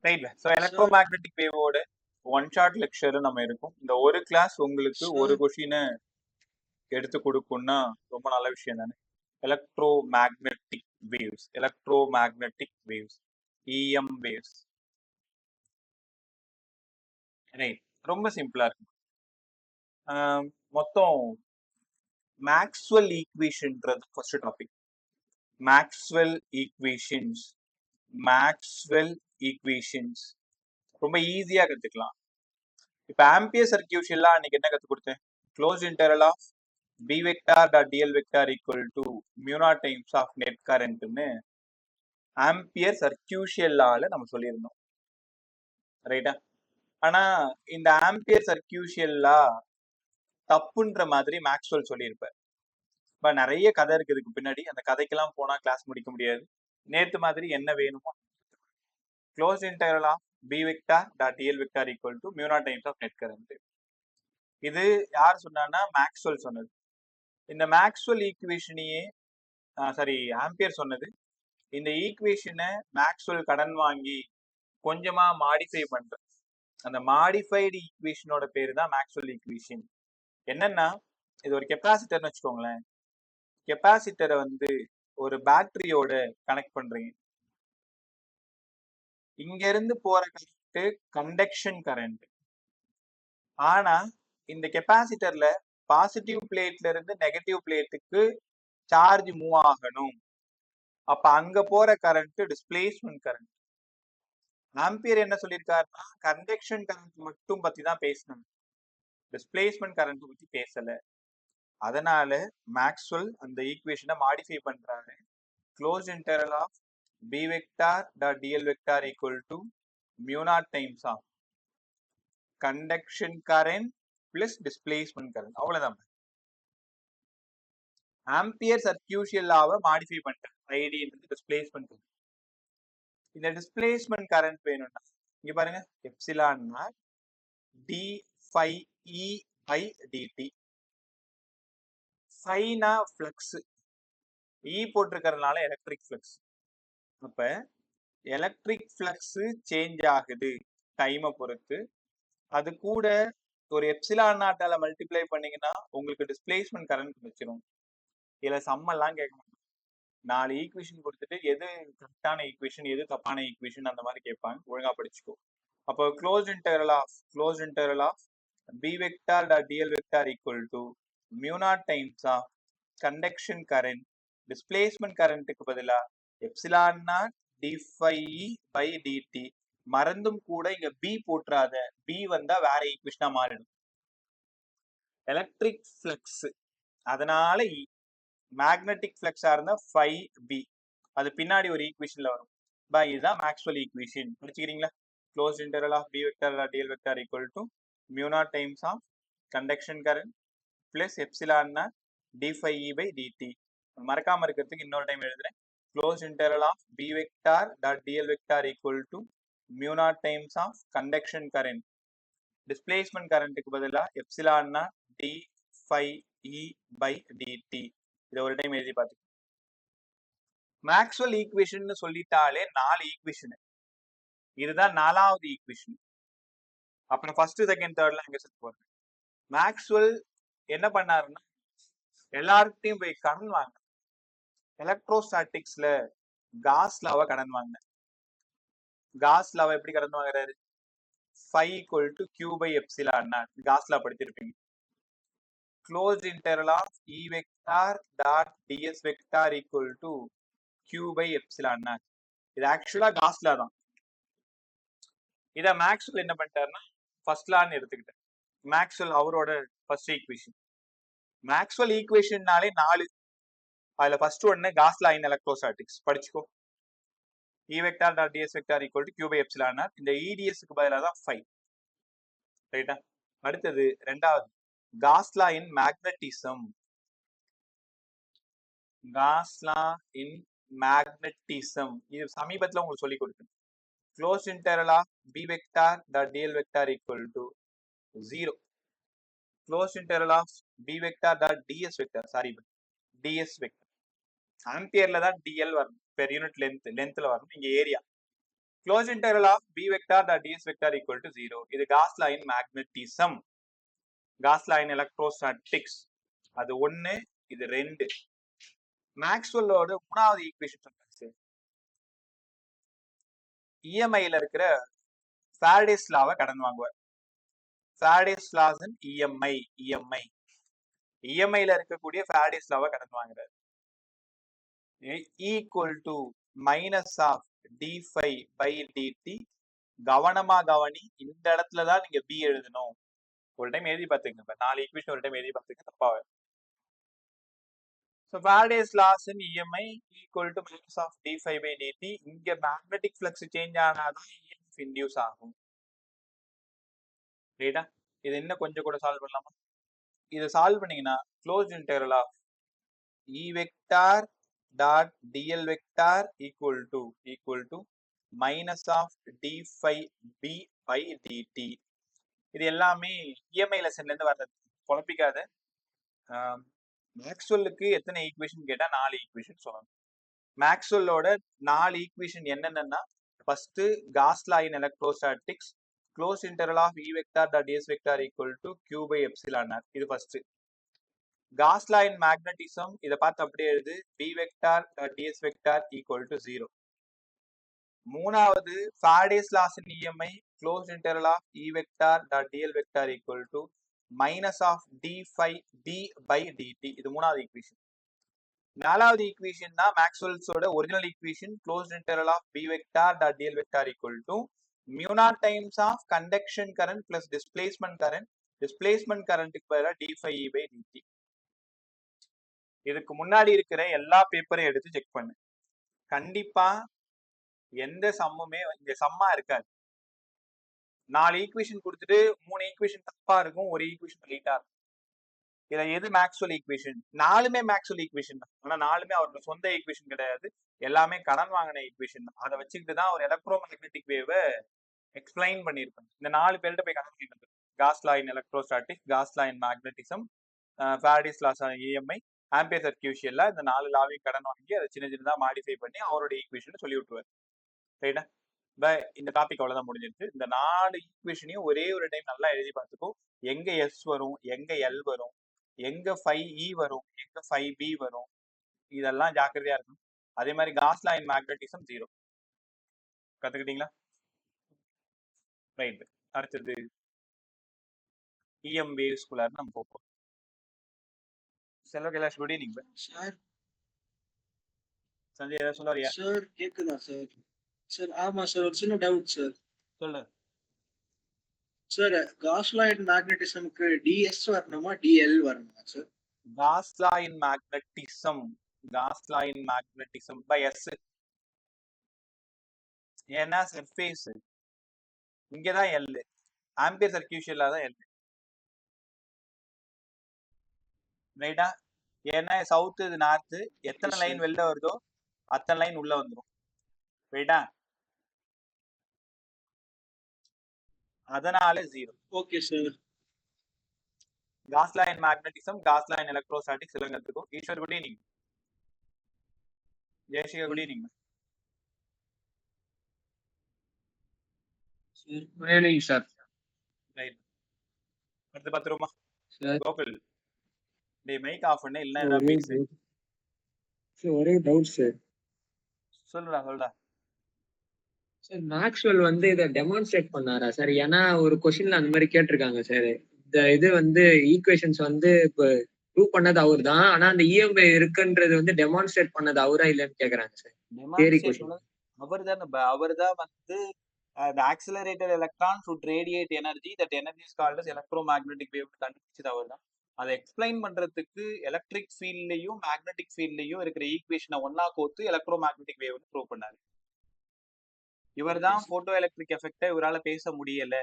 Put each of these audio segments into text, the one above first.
ரைட்ல. So electromagnetic வேவோட one shot lecture நம்ம இருக்கும். இந்த ஒரு கிளாஸ் உங்களுக்கு ஒரு கொஷினை எடுத்து கொடுக்கும்னா ரொம்ப நல்ல விஷயம் தானே. Electromagnetic waves EM waves. Right, ரொம்ப சிம்பிளா இருக்கு. மொத்தம் மேக்ஸ்வெல் ஈக்குவேஷன்ன்றது ஃபர்ஸ்ட் டாபிக். மேக்ஸ்வெல் ஈக்குவேஷன்ஸ் ரொம்ப ஈஸியா கத்துக்கலாம். இப்ப ஆம்பியர் சர்க்யூட் எல்லாம் அன்னைக்கு என்ன கத்து கொடுத்தேன்? Close integral of b vector dot dl vector equal to mu naught times of net current ன்னு ஆம்பியர் சர்க்யூஷியல் லால நம்ம சொல்லியிருந்தோம். ரைட்டா? ஆனா இந்த ஆம்பியர் சர்க்யூஷியல் லா தப்புன்ற மாதிரி மேக்ஸ்வெல் சொல்லியிருப்பார். இப்ப நிறைய கதை இருக்கு இதுக்கு பின்னாடி. அந்த கதைக்கெல்லாம் போனா கிளாஸ் முடிக்க முடியாது. நேத்து மாதிரி என்ன வேணுமோ close integral of b vector dot dl vector equal to mu naught times of net current. இது யார் சொன்னான்னா மேக்ஸ்வெல் சொன்னது. இந்த மேக்ஸ்வெல் ஈக்குவேஷனையே ஆம்பியர் சொன்னது. இந்த ஈக்குவேஷனை மேக்ஸ்வெல் கடன் வாங்கி கொஞ்சமா மாடிஃபை பண்ற அந்த மாடிஃபைடு ஈக்குவேஷனோட பேரு தான் மேக்ஸ்வெல் ஈக்குவேஷன். என்னன்னா, இது ஒரு கெப்பாசிட்டர்னு வச்சுக்கோங்களேன். கெப்பாசிட்டரை ஒரு பேட்டரியோட கனெக்ட் பண்றீங்க. இங்க இருந்து போற கரண்ட் கண்டக்ஷன் கரண்ட். ஆனா இந்த கெப்பாசிட்டர்ல பாசிட்டிவ் பிளேட்ல இருந்து நெகட்டிவ் பிளேட்டுக்கு சார்ஜ் மூவ் ஆகணும். அப்ப அங்க போற கரண்ட் டிஸ்பிளேஸ்மெண்ட் கரண்ட். ஆம்பியர் என்ன சொல்லியிருக்காருன்னா, கண்டக்ஷன் கரண்ட் மட்டும் பத்தி தான் பேசணும், டிஸ்பிளேஸ்மெண்ட் கரண்ட் பத்தி பேசல. அதனால மேக்ஸ்வெல் அந்த ஈக்குவேஷனை மாடிஃபை பண்றாரு. Close integral of b vector dot dl vector equal to mu naught times of conduction current plus displacement current. அவ்வளவுதான். ஆம்பியர் சர்க்யூஷியல் லாவை மாடிஃபை பண்றேன். ID displacement. இந்த டிஸ்பிளேஸ்மெண்ட் கரண்ட் வேணும்னா இங்க பாருங்க, epsilon naught D phi E by DT. ஃபைனா flux, E போட்டிருக்கிறதுனால electric flux. அப்ப எலக்ட்ரிக் ஃப்ளக்ஸ் சேஞ்ச் ஆகுது டைமை பொறுத்து. அது கூட ஒரு எப்சிலான் நாட்டால மல்டிப்ளை பண்ணீங்கன்னா உங்களுக்கு டிஸ்பிளேஸ்மெண்ட் கரண்ட் கிடைச்சிரும். இதுல சம்மெல்லாம் கேட்க மாட்டாங்க. 4 ஈக்குவேஷன் கொடுத்துட்டு எது கரெக்டான ஈக்குவேஷன் எது தப்பான ஈக்குவேஷன் அந்த மாதிரி கேட்பாங்க. ஒழுங்கா படிச்சுக்கோ. அப்போ close integral of b vector dot dl vector equal to mu naught times of conduction current displacement currentக்கு பதிலா epsilon not d phi e by dt. மறந்தும் கூட இங்க b போட்டுறாத, b வந்தா வேற ஈக்குவேஷனா மாறிடும். எலக்ட்ரிக் ஃப்ளக்ஸ், அதனால e. மேக்னெட்டிக் ஃப்ளக்ஸா இருந்தா phi b. அது பின்னாடி ஒரு ஈக்குவேஷன்ல வரும். இதுதான் மேக்ஸ்வெல் ஈக்குவேஷன். படிச்சுக்கிறீங்களா? Closed integral of b vector dot dl vector equal to mu naught times of conduction current plus epsilon naught d phi e by dt. மறக்காம இருக்கிறதுக்கு இன்னொரு டைம் எழுதுறேன். Close integral of b vector dot dl vector equal to mu naught times of conduction current displacement currentக்கு பதிலா epsilon naught d phi e by dt. இதை ஒரு time எழுதி பார்த்து. Maxwell equation சொல்லிட்டாலே 4 ஈக்குவேஷன். இதுதான் 4வது ஈக்குவேஷன். அப்புறம் ஃபர்ஸ்ட் செகண்ட் தேர்ட்லாம் எங்க செட் போறேன். மேக்ஸ்வெல் என்ன பண்ணாருன்னா, எல்லார்கிட்டையும் போய் கடன் வாங்க. எலக்ட்ரோஸ்டாட்டிக்ஸ்ல காஸ் லாவை கடன் வாங்க. காஸ் லாவை எப்படி கடன் வாங்குறாரு? phi equal to q by epsilon naught. Gauss law படிச்சிருப்பீங்க. Closed integral of e vector dot ds vector equal to q by epsilon naught. இது ஆக்சுவலா காஸ் லா தான். இத மேக்ஸ்வெல் என்ன பண்ணிட்டாருன்னா ஃபர்ஸ்ட் லான்னு எடுத்துக்கிட்டேன். மேக்ஸ்வெல் அவரோட ஃபர்ஸ்ட் ஈக்குவேஷன். மேக்ஸ்வெல் ஈக்குவேஷன்னாலே 4. அதுல ஃபர்ஸ்ட் ஒன்னு cos law in electrostatics படிச்சுக்கோ. e vector dot ds vector equal to q by epsilon naught. இந்த eds க்கு பதிலா தான் phi. ரைட்டா? அடுத்தது ரெண்டாவது Gauss law in magnetism. Gauss law in magnetism இது சமீபத்துல உங்களுக்கு சொல்லி கொடுத்தேன். Close integral of b vector dot dl vector equal to 0. Close integral of b vector dot ds vector ds vector. ஆம்பியர்ல தான் dl வரணும், பெர் யூனிட் லென்த்ல வரணும். இங்க area closed integral of b vector dot ds vector equal to 0. இது Gauss law in magnetism. Gauss law in electrostatics. அது 1, இது 2. மேக்ஸ்வெல்லோட மூணாவது ஈக்குவேஷன் சொல்றேன். இஎம்ஐல இருக்கிற ஃபாரடேஸ் லாவை கடன் வாங்குவார். ஃபாரடேஸ் லாஸ் இன் இஎம்ஐல இருக்கக்கூடிய ஃபாரடேஸ் லாவை கடன் வாங்குறாரு. Equal to minus of d5 by dt. கவனமா கவனி, இந்த இடத்துல தான் நீங்க b எழுதணும். ஒரு டைம் எழுதி பார்த்துங்க. இப்ப 4 ஈக்குவேஷன் ஒரு டைம் எழுதி பார்த்துங்க, தப்பா வரும். So Faraday's laws in EMI equal to minus of d5 by dt. இங்க magnetic flux change ஆனாதான் EMF induce ஆகும். ரைட்டா? இது இன்னும் கொஞ்சம் கூட சால்வ் பண்ணலாமா? இதை சால்வ் பண்ணீங்கன்னா closed integral of E vector dot dl vector equal to minus of d5 b by dt. இது எல்லாமே EMI லெசன்ல இருந்து வர்றது, குழப்பிக்காத. மேக்ஸ்வெல்லுக்கு எத்தனை ஈக்குவேஷன் கேட்டா 4 ஈக்குவேஷன் சொல்லணும். மேக்ஸ்வெல்லோட 4 ஈக்குவேஷன் என்னென்னா, first Gauss law in electrostatics, closed integral of E vector dot ds vector equal to q by epsilon r. இது first. Gauss law in magnetism, இதை பார்த்து அப்படியே எழுது, b vector dot ds vector equal to 0. மூணாவது Faraday's laws in EMI, closed integral of E vector dot dl vector equal to minus of d5 b by dt. இது மூணாவது equation. நாலாவது equation தான் மேக்ஸ்வெல்ஸோட original equation, closed integral of b vector dot dl vector equal to mu naught times of conduction current plus displacement current. displacement currentக்கு பதிலா d5 e by dt. இதுக்கு முன்னாடி இருக்கிற எல்லா பேப்பரையும் எடுத்து செக் பண்ணு. கண்டிப்பா எந்த சம்முமே இங்க சம்மா இருக்காது. 4 ஈக்குவேஷன் கொடுத்துட்டு 3 ஈக்குவேஷன் தப்பா இருக்கும், ஒரு ஈக்குவேஷன் ரைட்டா இருக்கும். இதை எது மேக்ஸ்வெல் ஈக்குவேஷன்? 4மே மேக்ஸ்வெல் ஈக்குவேஷன் தான். ஆனா 4மே அவரோட சொந்த ஈக்குவேஷன் கிடையாது, எல்லாமே கடன் வாங்கின ஈக்குவேஷன் தான். அதை வச்சுக்கிட்டு தான் ஒரு எலக்ட்ரோ மேக்னெட்டிக் வேவை எக்ஸ்பிளைன் பண்ணியிருப்பாங்க. இந்த 4 பேர்கிட்ட போய் கடன் கேட்டு, Gauss law in electrostatics, Gauss law in magnetism, Faraday's laws on EMI, ampere சர்க்யூஷியல்ல இந்த 4 லாவையும் கடன் வாங்கி அதை சின்ன சின்னதா மாடிஃபை பண்ணி அவரோட ஈக்குவேஷன் சொல்லி விட்டுருவார். ரைட்டா? இந்த டாபிக் அவ்வளவுதான் முடிஞ்சிருச்சு. இந்த 4 ஈக்குவேஷனையும் ஒரே ஒரு டைம் நல்லா எழுதி பார்த்துக்கோ. எங்க எஸ் வரும், எங்க எல் வரும், எங்க 5e வரும், எங்க 5b வரும், இதெல்லாம் ஜாக்கிரதையா இருக்கும். அதே மாதிரி Gauss law in magnetism 0 கத்துக்கிட்டீங்களா? Right. அடுத்தது EM waves குள்ளார நம்ம போப்போம். செல்வ Kailash, good evening sir. Sanjay ஏதாவது சொல்ல வரியா? சார் கேக்குதா சார்? சார் ஆமா சார், ஒரு சின்ன டவுட் சார். சொல்லு sir. Gauss law in magnetismக்கு ds வரணுமா dl வரணுமா sir? Gauss law in magnetism, Gauss law in magnetism by s. ஏன்னா சர்ஃபேஸ் இங்கதான் L, ஆம்பியர் சர்க்யூஷியல்ல தான் L. ரைட்டா? ஏன்னா சவுத் இது நார்த், எத்தனை லைன் வெளில வருதோ அத்தனை லைன் உள்ள வந்துடும். ரைட்டா? அதனால 0. Okay sir. Gauss law in magnetism, Gauss law in electrostatics எல்லாம் கத்துக்கோ. Eswar, good evening. Jayashree, good evening. Good evening sir. Right. அடுத்து 10 ரூபா சார். கோகுல், டேய் மைக் ஆஃப் பண்ணு, இல்ல ஏதாவது பேசு. சார் ஒரே டவுட் சார். சொல்லுடா. சார் மேக்ஸ்வெல் வந்து இதை டெமான்ஸ்ட்ரேட் பண்ணாரா சார்? ஏன்னா ஒரு கொஸ்டின்ல அந்த மாதிரி கேட்டிருக்காங்க சார். இந்த இது வந்து ஈக்குவேஷன்ஸ் வந்து இப்போ ப்ரூவ் பண்ணது அவர் தான், ஆனா அந்த இஎம்ஐ இருக்குன்றது வந்து டெமான்ஸ்ட்ரேட் பண்ணது அவரா இல்லைன்னு கேக்குறாங்க சார். அவர்தான் வந்து the accelerated electron should radiate energy, that energy is called as electromagnetic wave கண்டுபிடிச்சது அவர்தான். அதை எக்ஸ்பிளைன் பண்றதுக்கு எலக்ட்ரிக் ஃபீல்ட்லயும் மேக்னெட்டிக் ஃபீல்ட்லயும் இருக்கிற ஈக்குவேஷனை ஒன்னா கோத்து எலக்ட்ரோ மேக்னெட்டிக் வேவ் ப்ரூவ் பண்ணாரு. இவர் தான் போட்டோ எலக்ட்ரிக் எஃபெக்டை இவரால் பேச முடியல.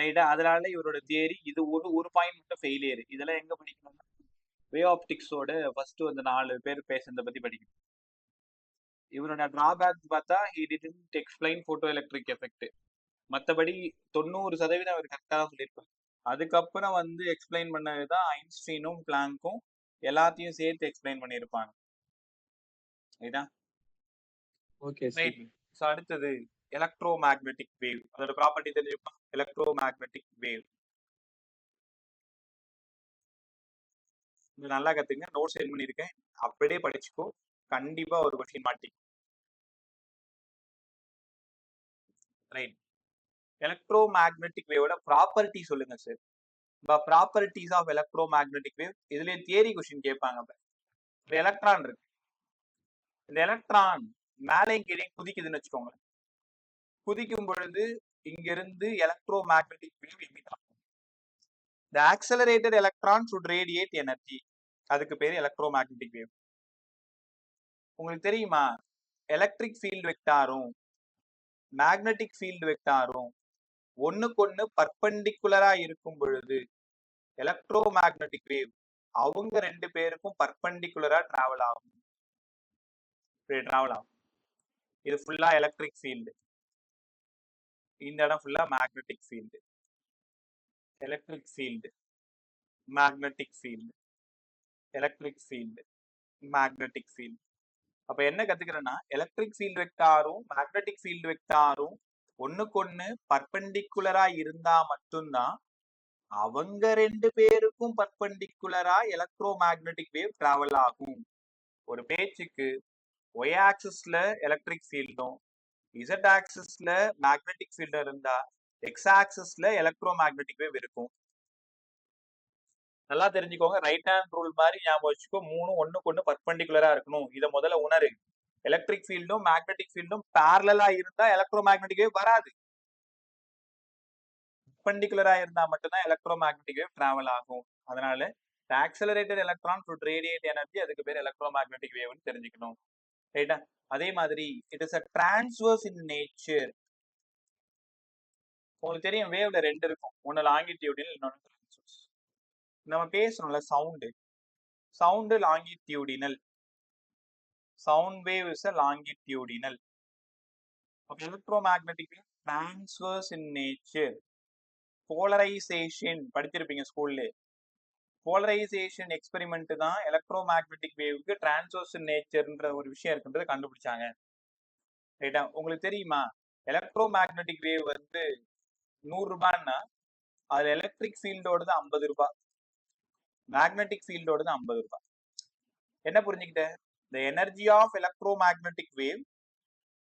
ரைட்டா? அதனால இவரோட தியரி இது ஒரு பாயிண்ட் மட்டும் ஃபெயிலியர். இதெல்லாம் எங்க படிக்கணும்னா வே ஆப்டிக்ஸோட ஃபர்ஸ்ட் வந்து 4 பேர் பேசுறத பத்தி படிக்கணும். இவரோட டிராபேக் பார்த்தா he didn't explain photo electric effect. மற்றபடி 90% அவர் கரெக்டாக தான் சொல்லியிருப்பார். அதுக்கப்புறம் வந்து எக்ஸ்பிளைன் பண்ணதுதான் ஐன்ஸ்டீனும் பிளாங்க்கும் எல்லாத்தையும் சேர்த்து எக்ஸ்பிளைன் பண்ணியிருப்பாங்க. ரைட்டா? Okay right. ஸோ அடுத்தது எலக்ட்ரோ மேக்னெட்டிக் வேவ். அதோட ப்ராப்பர்ட்டி தெரிஞ்சுப்பா. எலக்ட்ரோ மேக்னெட்டிக் வேவ் நல்லா கத்துங்க. நோட்ஸ் சென்ட் பண்ணியிருக்கேன், அப்படியே படிச்சுக்கோ. கண்டிப்பா ஒரு கொஸ்டின் மாட்டிக்கும். ரைட். எலக்ட்ரோ மேக்னெட்டிக் வேவோட ப்ராப்பர்ட்டி சொல்லுங்க sir. Properties of electromagnetic wave. இதுல தியரி கொஸ்டின் கேட்பாங்க. எலக்ட்ரான் இருக்கு. இந்த எலக்ட்ரான் மேலே கீழே குதிக்குதுன்னு வச்சுக்கோங்க. குதிக்கும் பொழுது இங்கிருந்து எலக்ட்ரோ மேக்னெட்டிக் வேவ் எமிட் ஆகும். The accelerated electron should radiate energy. அதுக்கு பேரு எலக்ட்ரோ மேக்னெட்டிக் வேவ். உங்களுக்கு தெரியுமா, எலக்ட்ரிக் ஃபீல்டு வெக்டாரும் மேக்னெட்டிக் ஃபீல்டு வெக்டாரும் ஒண்ணுக்கு பர்பெண்டிகுலரா இருக்கும் பொழுது எலக்ட்ரோ மேக்னெட்டிக் வேவ் அவங்க ரெண்டு பேருக்கும் பர்பெண்டிகுலரா டிராவல் ஆகும். இது ஃபுல்லா எலக்ட்ரிக் ஃபீல்டு, இந்த இடம் ஃபுல்லா magnetic field. Electric field, magnetic field, electric field, magnetic field. அப்ப என்ன கத்துக்கிறேன்னா, எலக்ட்ரிக் ஃபீல்டு வெக்டாரும் மேக்னெட்டிக் ஃபீல்டு வெக்டாரும் ஒண்ணுக்கு பர்பெண்டிகுலரா இருந்தா மட்டும்தான் அவங்க ரெண்டு பேருக்கும் பர்பெண்டிகுலரா எலக்ட்ரோ மேக்னெட்டிக் வேவ் டிராவல் ஆகும். ஒரு பேச்சுக்கு ஒய் ஆக்சிஸ்ல எலக்ட்ரிக் ஃபீல்டும் இசட் ஆக்சிஸ்ல மேக்னெட்டிக் ஃபீல்டு இருந்தா எக்ஸ் ஆக்சிஸ்ல எலக்ட்ரோ மேக்னெட்டிக் வேவ் இருக்கும். நல்லா தெரிஞ்சுக்கோங்க. ரைட் ஹேண்ட் ரூல் மாதிரி ஞாபகம் வச்சுக்கோ. மூணும் ஒண்ணுக்கு பர்பெண்டிகுலரா இருக்கணும். இதை முதல்ல உணரு. எலக்ட்ரிக் ஃபீல்டும் மேக்னெட்டிக் ஃபீல்டும் பேரலா இருந்தா எலக்ட்ரோ மேக்னெட்டிக் வேவ் வராது. பர்பெண்டிகுலரா இருந்தா மட்டும்தான் எலக்ட்ரோ மேக்னெட்டிக் வேவ் டிராவல் ஆகும். அதனால accelerated electron should radiate energy. அதுக்கு பேர் எலக்ட்ரோ மேக்னெட்டிக் வேவ்னு தெரிஞ்சுக்கணும். ரைட்டா? அதே மாதிரி it is a transverse in nature. உங்களுக்கு தெரியும் வேவ்ல ரெண்டு இருக்கும், ஒன்னு லாங்கிடியூடினல், இன்னொன்னு டிரான்ஸ்வர்ஸ். நம்ம பேசணும்ல sound longitudinal. Sound wave is a longitudinal. Electromagnetic wave transverse in nature. Polarization படிச்சிருப்பீங்க ஸ்கூல்ல. போலரைசேஷன் எக்ஸ்பெரிமெண்ட் தான் எலக்ட்ரோமேக்னெட்டிக் வேவுக்கு டிரான்ஸ்வர்ஸ் இன் நேச்சர்ன்ற ஒரு விஷயம் இருக்குன்றதை கண்டுபிடிச்சாங்க. ரைட்டா? உங்களுக்கு தெரியுமா, எலக்ட்ரோமேக்னெட்டிக் வேவ் வந்து 100 ரூபாய்னா அது எலக்ட்ரிக் ஃபீல்டோடது 50 ரூபாய், மேக்னெட்டிக் ஃபீல்டோடது 50 ரூபாய். என்ன புரிஞ்சுக்கிட்ட? The energy of electromagnetic wave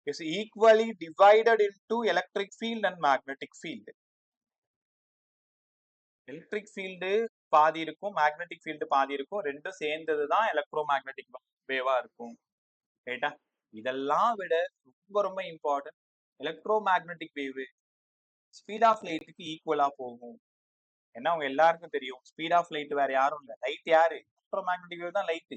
is equally divided into electric field and magnetic field. Electric field பாதி இருக்கும், மேக்னெட்டிக் ஃபீல்டு பாதி இருக்கும். ரெண்டும் சேர்ந்தது தான் எலக்ட்ரோமேக்னெட்டிக் வேவா இருக்கும். ரைட்டா? இதெல்லாம் விட ரொம்ப ரொம்ப important, electromagnetic wave speed of லைட்டுக்கு ஈக்குவலா போகும். ஏன்னா அவங்க எல்லாருக்கும் தெரியும், ஸ்பீட் ஆஃப் லைட் வேற யாரும் இல்லை, லைட் யாரு? எலக்ட்ரோமேக்னெட்டிக் வேவ் தான் லைட்.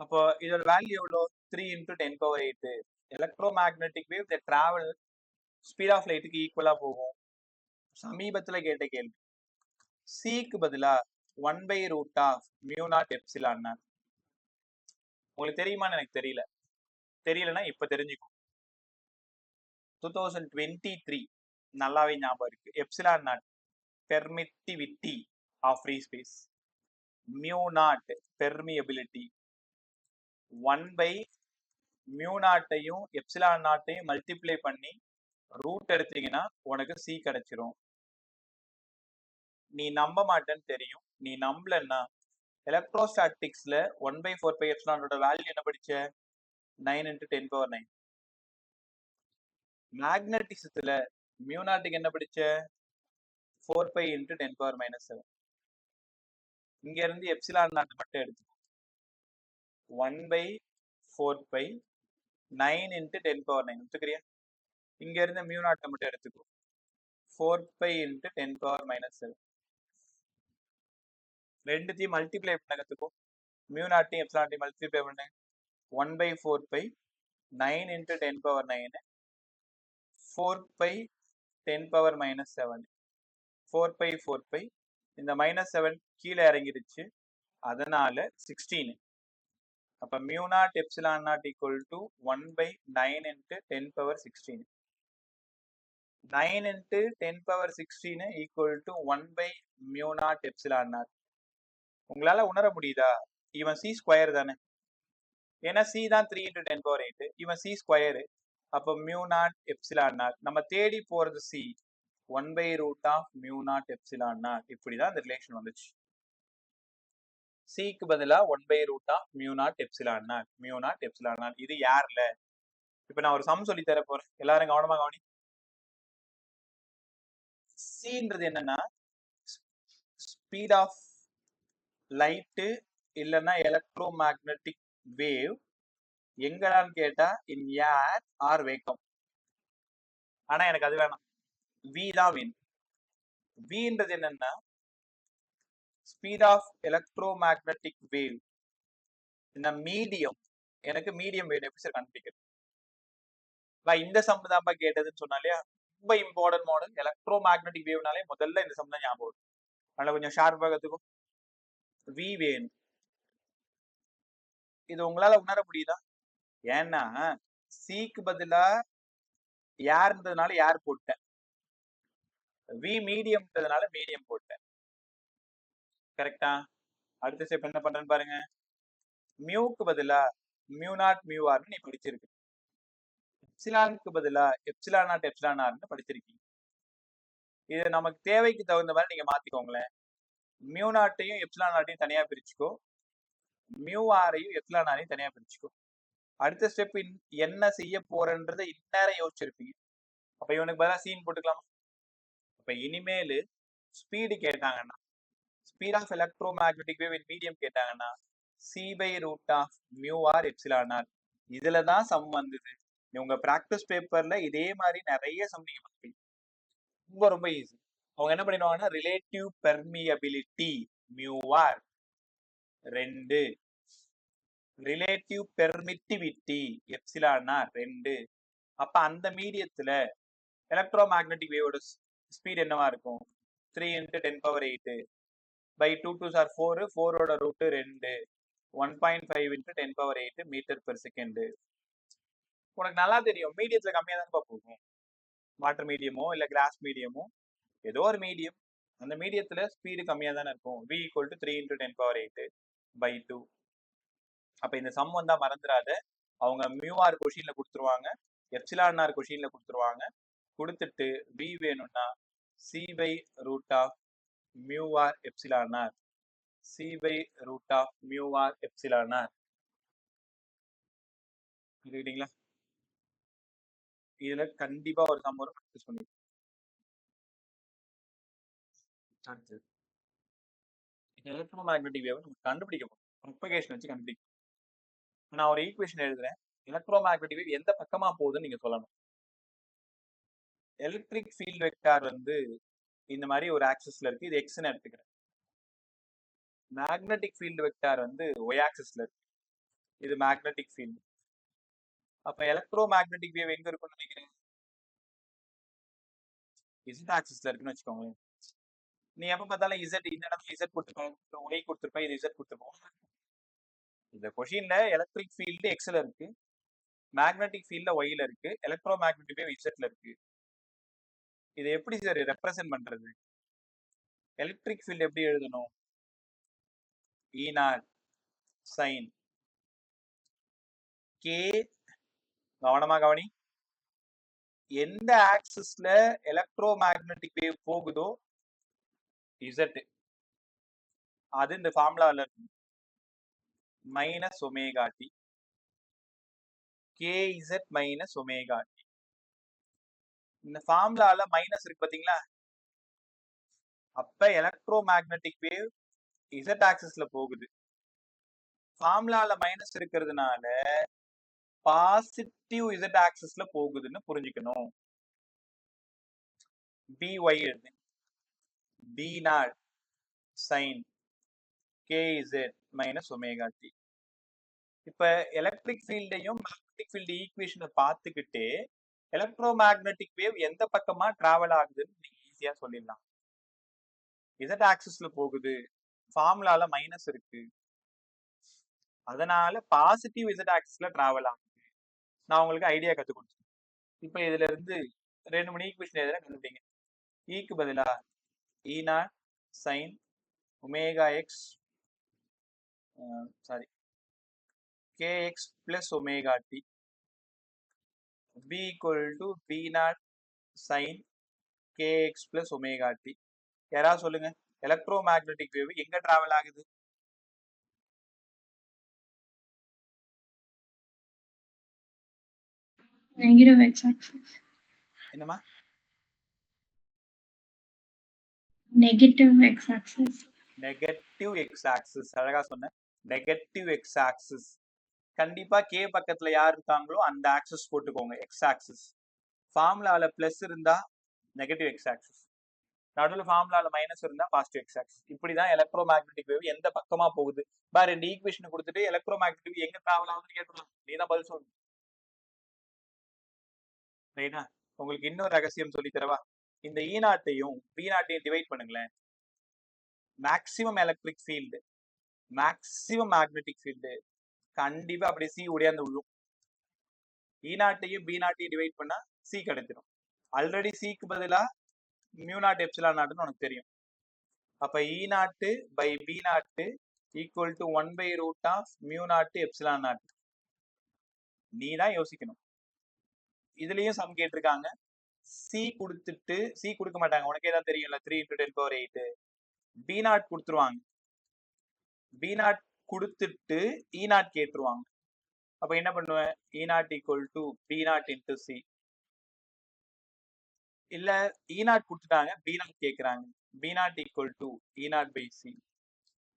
அப்போ இதோட வேல்யூ எவ்வளோ? 3 × 10⁸. Electromagnetic wave the travel speed of லைட்டுக்கு ஈக்குவலா போகும். சமீபத்துல கேட்ட கேள்வி, சிக்கு பதிலா 1/√μ0ε. உங்களுக்கு தெரியுமான்னு எனக்கு தெரியலன்னா இப்ப தெரிஞ்சுக்கும். 2023 நல்லாவே ஞாபகம் இருக்கு. ε0 permittivity of free space, μ0 permeability. 1/μ0 ε0 multiply பண்ணி ரூட் எடுத்தீங்கன்னா உனக்கு சி கிடைச்சிரும். நீ நம்ப மாட்டேன்னு தெரியும். நீ நம்பலன்னா எலக்ட்ரோஸ்டாட்டிக்ஸ்ல 1/4πε வேல்யூ என்ன படிச்ச? 9 × 10⁹. மேக்னட்டிசத்துல μ0 என்ன படிச்ச? 4π × 10⁻⁷. இங்க இருந்து ε0 மட்டும் எடுத்து 1/4π 9 × 10⁻⁹. எடுத்துக்கிறியா? இங்க இருந்து μ0 மட்டும் எடுத்துக்கோ, 4π × 10⁻⁷. ரெண்டுத்தையும் மல்டிப்ளை பண்ண கத்துக்கோ. μ0 ε0 மல்டிப்ளை பண்ண 1/4π 9 × 10⁻⁹, 4π 10⁻⁷. 4π 4π, இந்த -7 கீழே இறங்கிடுச்சு, அதனால 16. அப்ப μ0 ε0 = 1/9 × 10⁻16. 9 × 10⁻16 = 1/μ0 ε0. உங்களால உணர முடியுதா? இவன் சி ஸ்கொயர் தானே, ஏன்னா சி தான் 3 × 10⁸ இவன் சி ஸ்கொயரு. அப்போ மியூ நாட் எப்சிலான் நாட். நம்ம தேடி போறது C 1/√of mu not epsilon not. இப்படிதான் இந்த ரிலேஷன் வந்துச்சு. சிக்கு பதிலா 1/√of mu not epsilon not. Mu not epsilon not. இது யார்ல? இப்ப நான் ஒரு சம் சொல்லி தர போறேன், எல்லாரும் கவனமா கவனி. சின்றது என்னன்னா ஸ்பீட் ஆஃப் லைட்டு இல்லைன்னா எலக்ட்ரோ மேக்னெட்டிக் வேவ் எங்கடான்னு கேட்டா இன் ஏர் ஆர் வேக்கம். ஆனா எனக்கு அது வேணாம், வி தான் வேணும். வின்றது என்னன்னா speed of electromagnetic wave இந்த மீடியம். எனக்கு மீடியம் வேணும். எப்படி சார் கண்டுபிடிக்கிறது? இந்த சம் தான்ப்பா கேட்டதுன்னு சொன்னாலே ரொம்ப இம்பார்ட்டன்ட் மாடல். எலக்ட்ரோ மேக்னெட்டிக் வேவ்னாலே முதல்ல இந்த சம் தான் ஞாபகம். அதனால கொஞ்சம் ஷார்ப்பா கத்துக்கும். வி வேணும். இது உங்களால உணர முடியுதா? ஏன்னா சிக்கு பதிலா யார்ன்றதுனால யார் போட்டேன், வி மீடியம்ன்றதுனால மீடியம் போட்டேன். கரெக்டா? அடுத்த ஸ்டெப் என்ன பண்றேன்னு பாருங்க. மியூக்கு பதிலா மியூ நாட் மியூ ஆர்னு நீ படிச்சிருக்கு. எப்சிலானுக்கு பதிலா எப்சிலான் நாட் எப்சிலான் ஆர்னு படிச்சிருக்கீங்க. இது நமக்கு தேவைக்கு தகுந்த மாதிரி நீங்க மாத்திக்கோங்களேன். மியூ நாட்டையும் எப்சிலான் நாட்டையும் தனியா பிரிச்சுக்கோ, மியூ ஆரையும் எப்சிலான் ஆரையும் தனியா பிரிச்சுக்கோ. அடுத்த ஸ்டெப் என்ன செய்ய போறன்றதை இந்நேரம் யோசிச்சிருப்பீங்க. அப்ப இவனுக்கு பதிலா சீன் போட்டுக்கலாமா? அப்ப இனிமேல் ஸ்பீடு கேட்டாங்கன்னா, speed of electromagnetic wave in medium கேட்டாங்கன்னா c/√of mu R epsilon R. இதுல தான் சம் வந்தது. உங்க பிராக்டிஸ் பேப்பர்ல இதே மாதிரி நிறைய சம் நீங்க பார்ப்பீங்க. ரொம்ப ரொம்ப ஈஸி. அவங்க என்ன பண்ணிடுவாங்கன்னா relative permeability mu R 2, relative permittivity epsilon R 2. அப்ப அந்த மீடியத்துல எலக்ட்ரோ மேக்னெட்டிக் வேவோட ஸ்பீட் என்னவா இருக்கும்? 3 × 10⁸ by 2 2s are 4, 4ஓட ரூட் 2, 1.5 × 10⁸ மீட்டர்/செகண்ட். உனக்கு நல்லா தெரியும் மீடியத்துல கம்மியா தான் போகும். வாட்டர் மீடியமோ இல்ல கிளாஸ் மீடியமோ ஏதோ ஒரு மீடியம், அந்த மீடியத்துல ஸ்பீடு கம்மியா தானே இருக்கும். v = 3 × 10⁸/2. அப்ப இந்த சம் வந்தா மறந்துடாத. அவங்க மியூ ஆர் கொஷின்ல கொடுத்துருவாங்க, எப்சிலான் ஆர் கொஷின்ல கொடுத்துருவாங்க. கொடுத்துட்டு v வேணும்னா c/√of mu R epsilon R, c/√of mu R epsilon R. புரியுதுங்களா? இதுல கண்டிப்பா ஒரு சம் வரும், ப்ராக்டிஸ் பண்ணி. எலக்ட்ரோ மேக்னெட்டிக் வேவ் நம்ம கண்டுபிடிக்க போறோம், ப்ரொபகேஷன் வச்சு கண்டுபிடிக்கும். நான் ஒரு ஈக்குவேஷன் எழுதுறேன். எலக்ட்ரோ மேக்னெட்டிக் வேவ் எந்த பக்கமா போகுதுன்னு நீங்க சொல்லணும். எலக்ட்ரிக் ஃபீல்ட் வெக்டார் வந்து இந்த மாதிரி ஒரு ஆக்சிஸ்ல இருக்கு, இது எக்ஸ்ன்னு எடுத்துக்கிறேன். மேக்னெட்டிக் ஃபீல்ட் வெக்டார் வந்து ஒய் ஆக்சிஸ்ல இருக்கு, இது மேக்னெட்டிக் ஃபீல்ட். அப்ப எலக்ட்ரோ மேக்னெட்டிக் வேவ் எங்க இருக்கும்னு நினைக்கிறேன்? இசட் ஆக்சிஸ்ல இருக்குன்னு வச்சுக்கோங்களேன். நீ எப்ப பார்த்தாலும் இசட், இந்த இடத்துல இசட் கொடுத்துருப்பேன், ஒய் கொடுத்துருப்பேன், இது இசட் கொடுத்துருப்போம். இந்த கொஷின்ல எலக்ட்ரிக் ஃபீல்டு எக்ஸ்ல இருக்கு, மேக்னெட்டிக் ஃபீல்ட்ல ஒய்ல இருக்கு, எலக்ட்ரோ மேக்னெட்டிக் வேவ் இசட்ல இருக்கு. இதை எப்படி சார் ரெப்ரசென்ட் பண்றது? எலக்ட்ரிக் ஃபீல்ட் எப்படி எழுதணும்? E0 sin k, கவனமா கவனி, எந்த ஆக்சிஸ்ல எலக்ட்ரோ மேக்னெட்டிக் வேவ் போகுதோ இசட், அது இந்த ஃபார்முலால இருக்கு, minus omega T, kz minus omega T. இந்த ஃபார்முலால மைனஸ் இருக்கு பாத்தீங்களா? அப்ப எலக்ட்ரோ மேக்னெட்டிக் வேவ் இசட் ஆக்சிஸ்ல போகுது. ஃபார்முலால மைனஸ் இருக்கிறதுனால பாசிட்டிவ் இசட் ஆக்சிஸ்ல போகுதுன்னு புரிஞ்சுக்கணும். by எழுது, b0 sin kz minus omega T. இப்ப எலக்ட்ரிக் ஃபீல்டையும் மேக்னெட்டிக் ஃபீல்டு ஈக்குவேஷனை பார்த்துக்கிட்டே எலக்ட்ரோ மேக்னெட்டிக் வேவ் எந்த பக்கமா டிராவல் ஆகுதுன்னு நீங்க ஈஸியா சொல்லிடலாம். இசட் ஆக்சிஸ்ல போகுது, ஃபார்முலால மைனஸ் இருக்கு, அதனால பாசிட்டிவ் இசட் ஆக்சிஸ்ல டிராவல் ஆகுது. நான் உங்களுக்கு ஐடியா கத்து கொடுத்தேன். இப்ப இதுல இருந்து 2 3 ஈக்குவேஷன் எதுனா கண்டுபிடிங்க. ஈக்கு பதிலா E0 sin omega X, sorry kx plus omega t, b equal to b naught sin kx plus omega t. யாராவது சொல்லுங்க, எலக்ட்ரோ மேக்னெட்டிக் வேவ் எங்க டிராவல் ஆகுது? Negative x-axis. என்னமா? Negative x-axis. Negative x axis. அழகா சொன்ன, நெகட்டிவ் எக்ஸ் ஆக்சிஸ். கண்டிப்பா K பக்கத்துல யார் இருக்காங்களோ அந்த ஆக்சிஸ் போட்டுக்கோங்க, எக்ஸ் ஆக்சிஸ். ஃபார்முலால பிளஸ் இருந்தா நெகட்டிவ் எக்ஸ் ஆக்சிஸ், நடுவில் ஃபார்முலால மைனஸ் இருந்தா பாசிட்டிவ் எக்ஸ் ஆக்சிஸ். இப்படிதான் எலக்ட்ரோ மேக்னெட்டிக் வேவ் எந்த பக்கமா போகுது பாரு. ரெண்டு ஈக்குவேஷன் கொடுத்துட்டு எலக்ட்ரோ மேக்னெட்டிக் வேவ் எங்க டிராவல் ஆகுதுன்னு கேட்கலாம், நீ தான் பதில் சொல்லணும். ரைட்டா? உங்களுக்கு இன்னொரு ரகசியம் சொல்லி தரவா? இந்த E நாட்டையும் B நாட்டையும் டிவைட் பண்ணுங்களேன். Maximum electric field, maximum magnetic field கண்டிப்பா அப்படியே சி உடையாந்து விழும். E நாட்டையும் B நாட்டையும் டிவைட் பண்ணா சி கிடைச்சிடும். ஆல்ரெடி சிக்கு பதிலா மியூ நாட் எப்சிலான் நாட்னு உனக்கு தெரியும். அப்ப E naught by B naught equal to 1 by root of mu naught epsilon naught. நீ தான் யோசிக்கணும். இதுலயும் சம் கேட்டிருக்காங்க. சி கொடுத்துட்டு, சி கொடுக்க மாட்டாங்க, உனக்கே தான் தெரியும்ல, 3 × 10⁸. பி நாட் கொடுத்துருவாங்க, பி நாட் கொடுத்துட்டு இ நாட் கேட்டுருவாங்க. அப்ப என்ன பண்ணுவேன்? E naught equal to B naught into C. இல்ல இ நாட் கொடுத்துட்டாங்க, பி நாட் கேட்கறாங்க, B naught equal to E naught by C.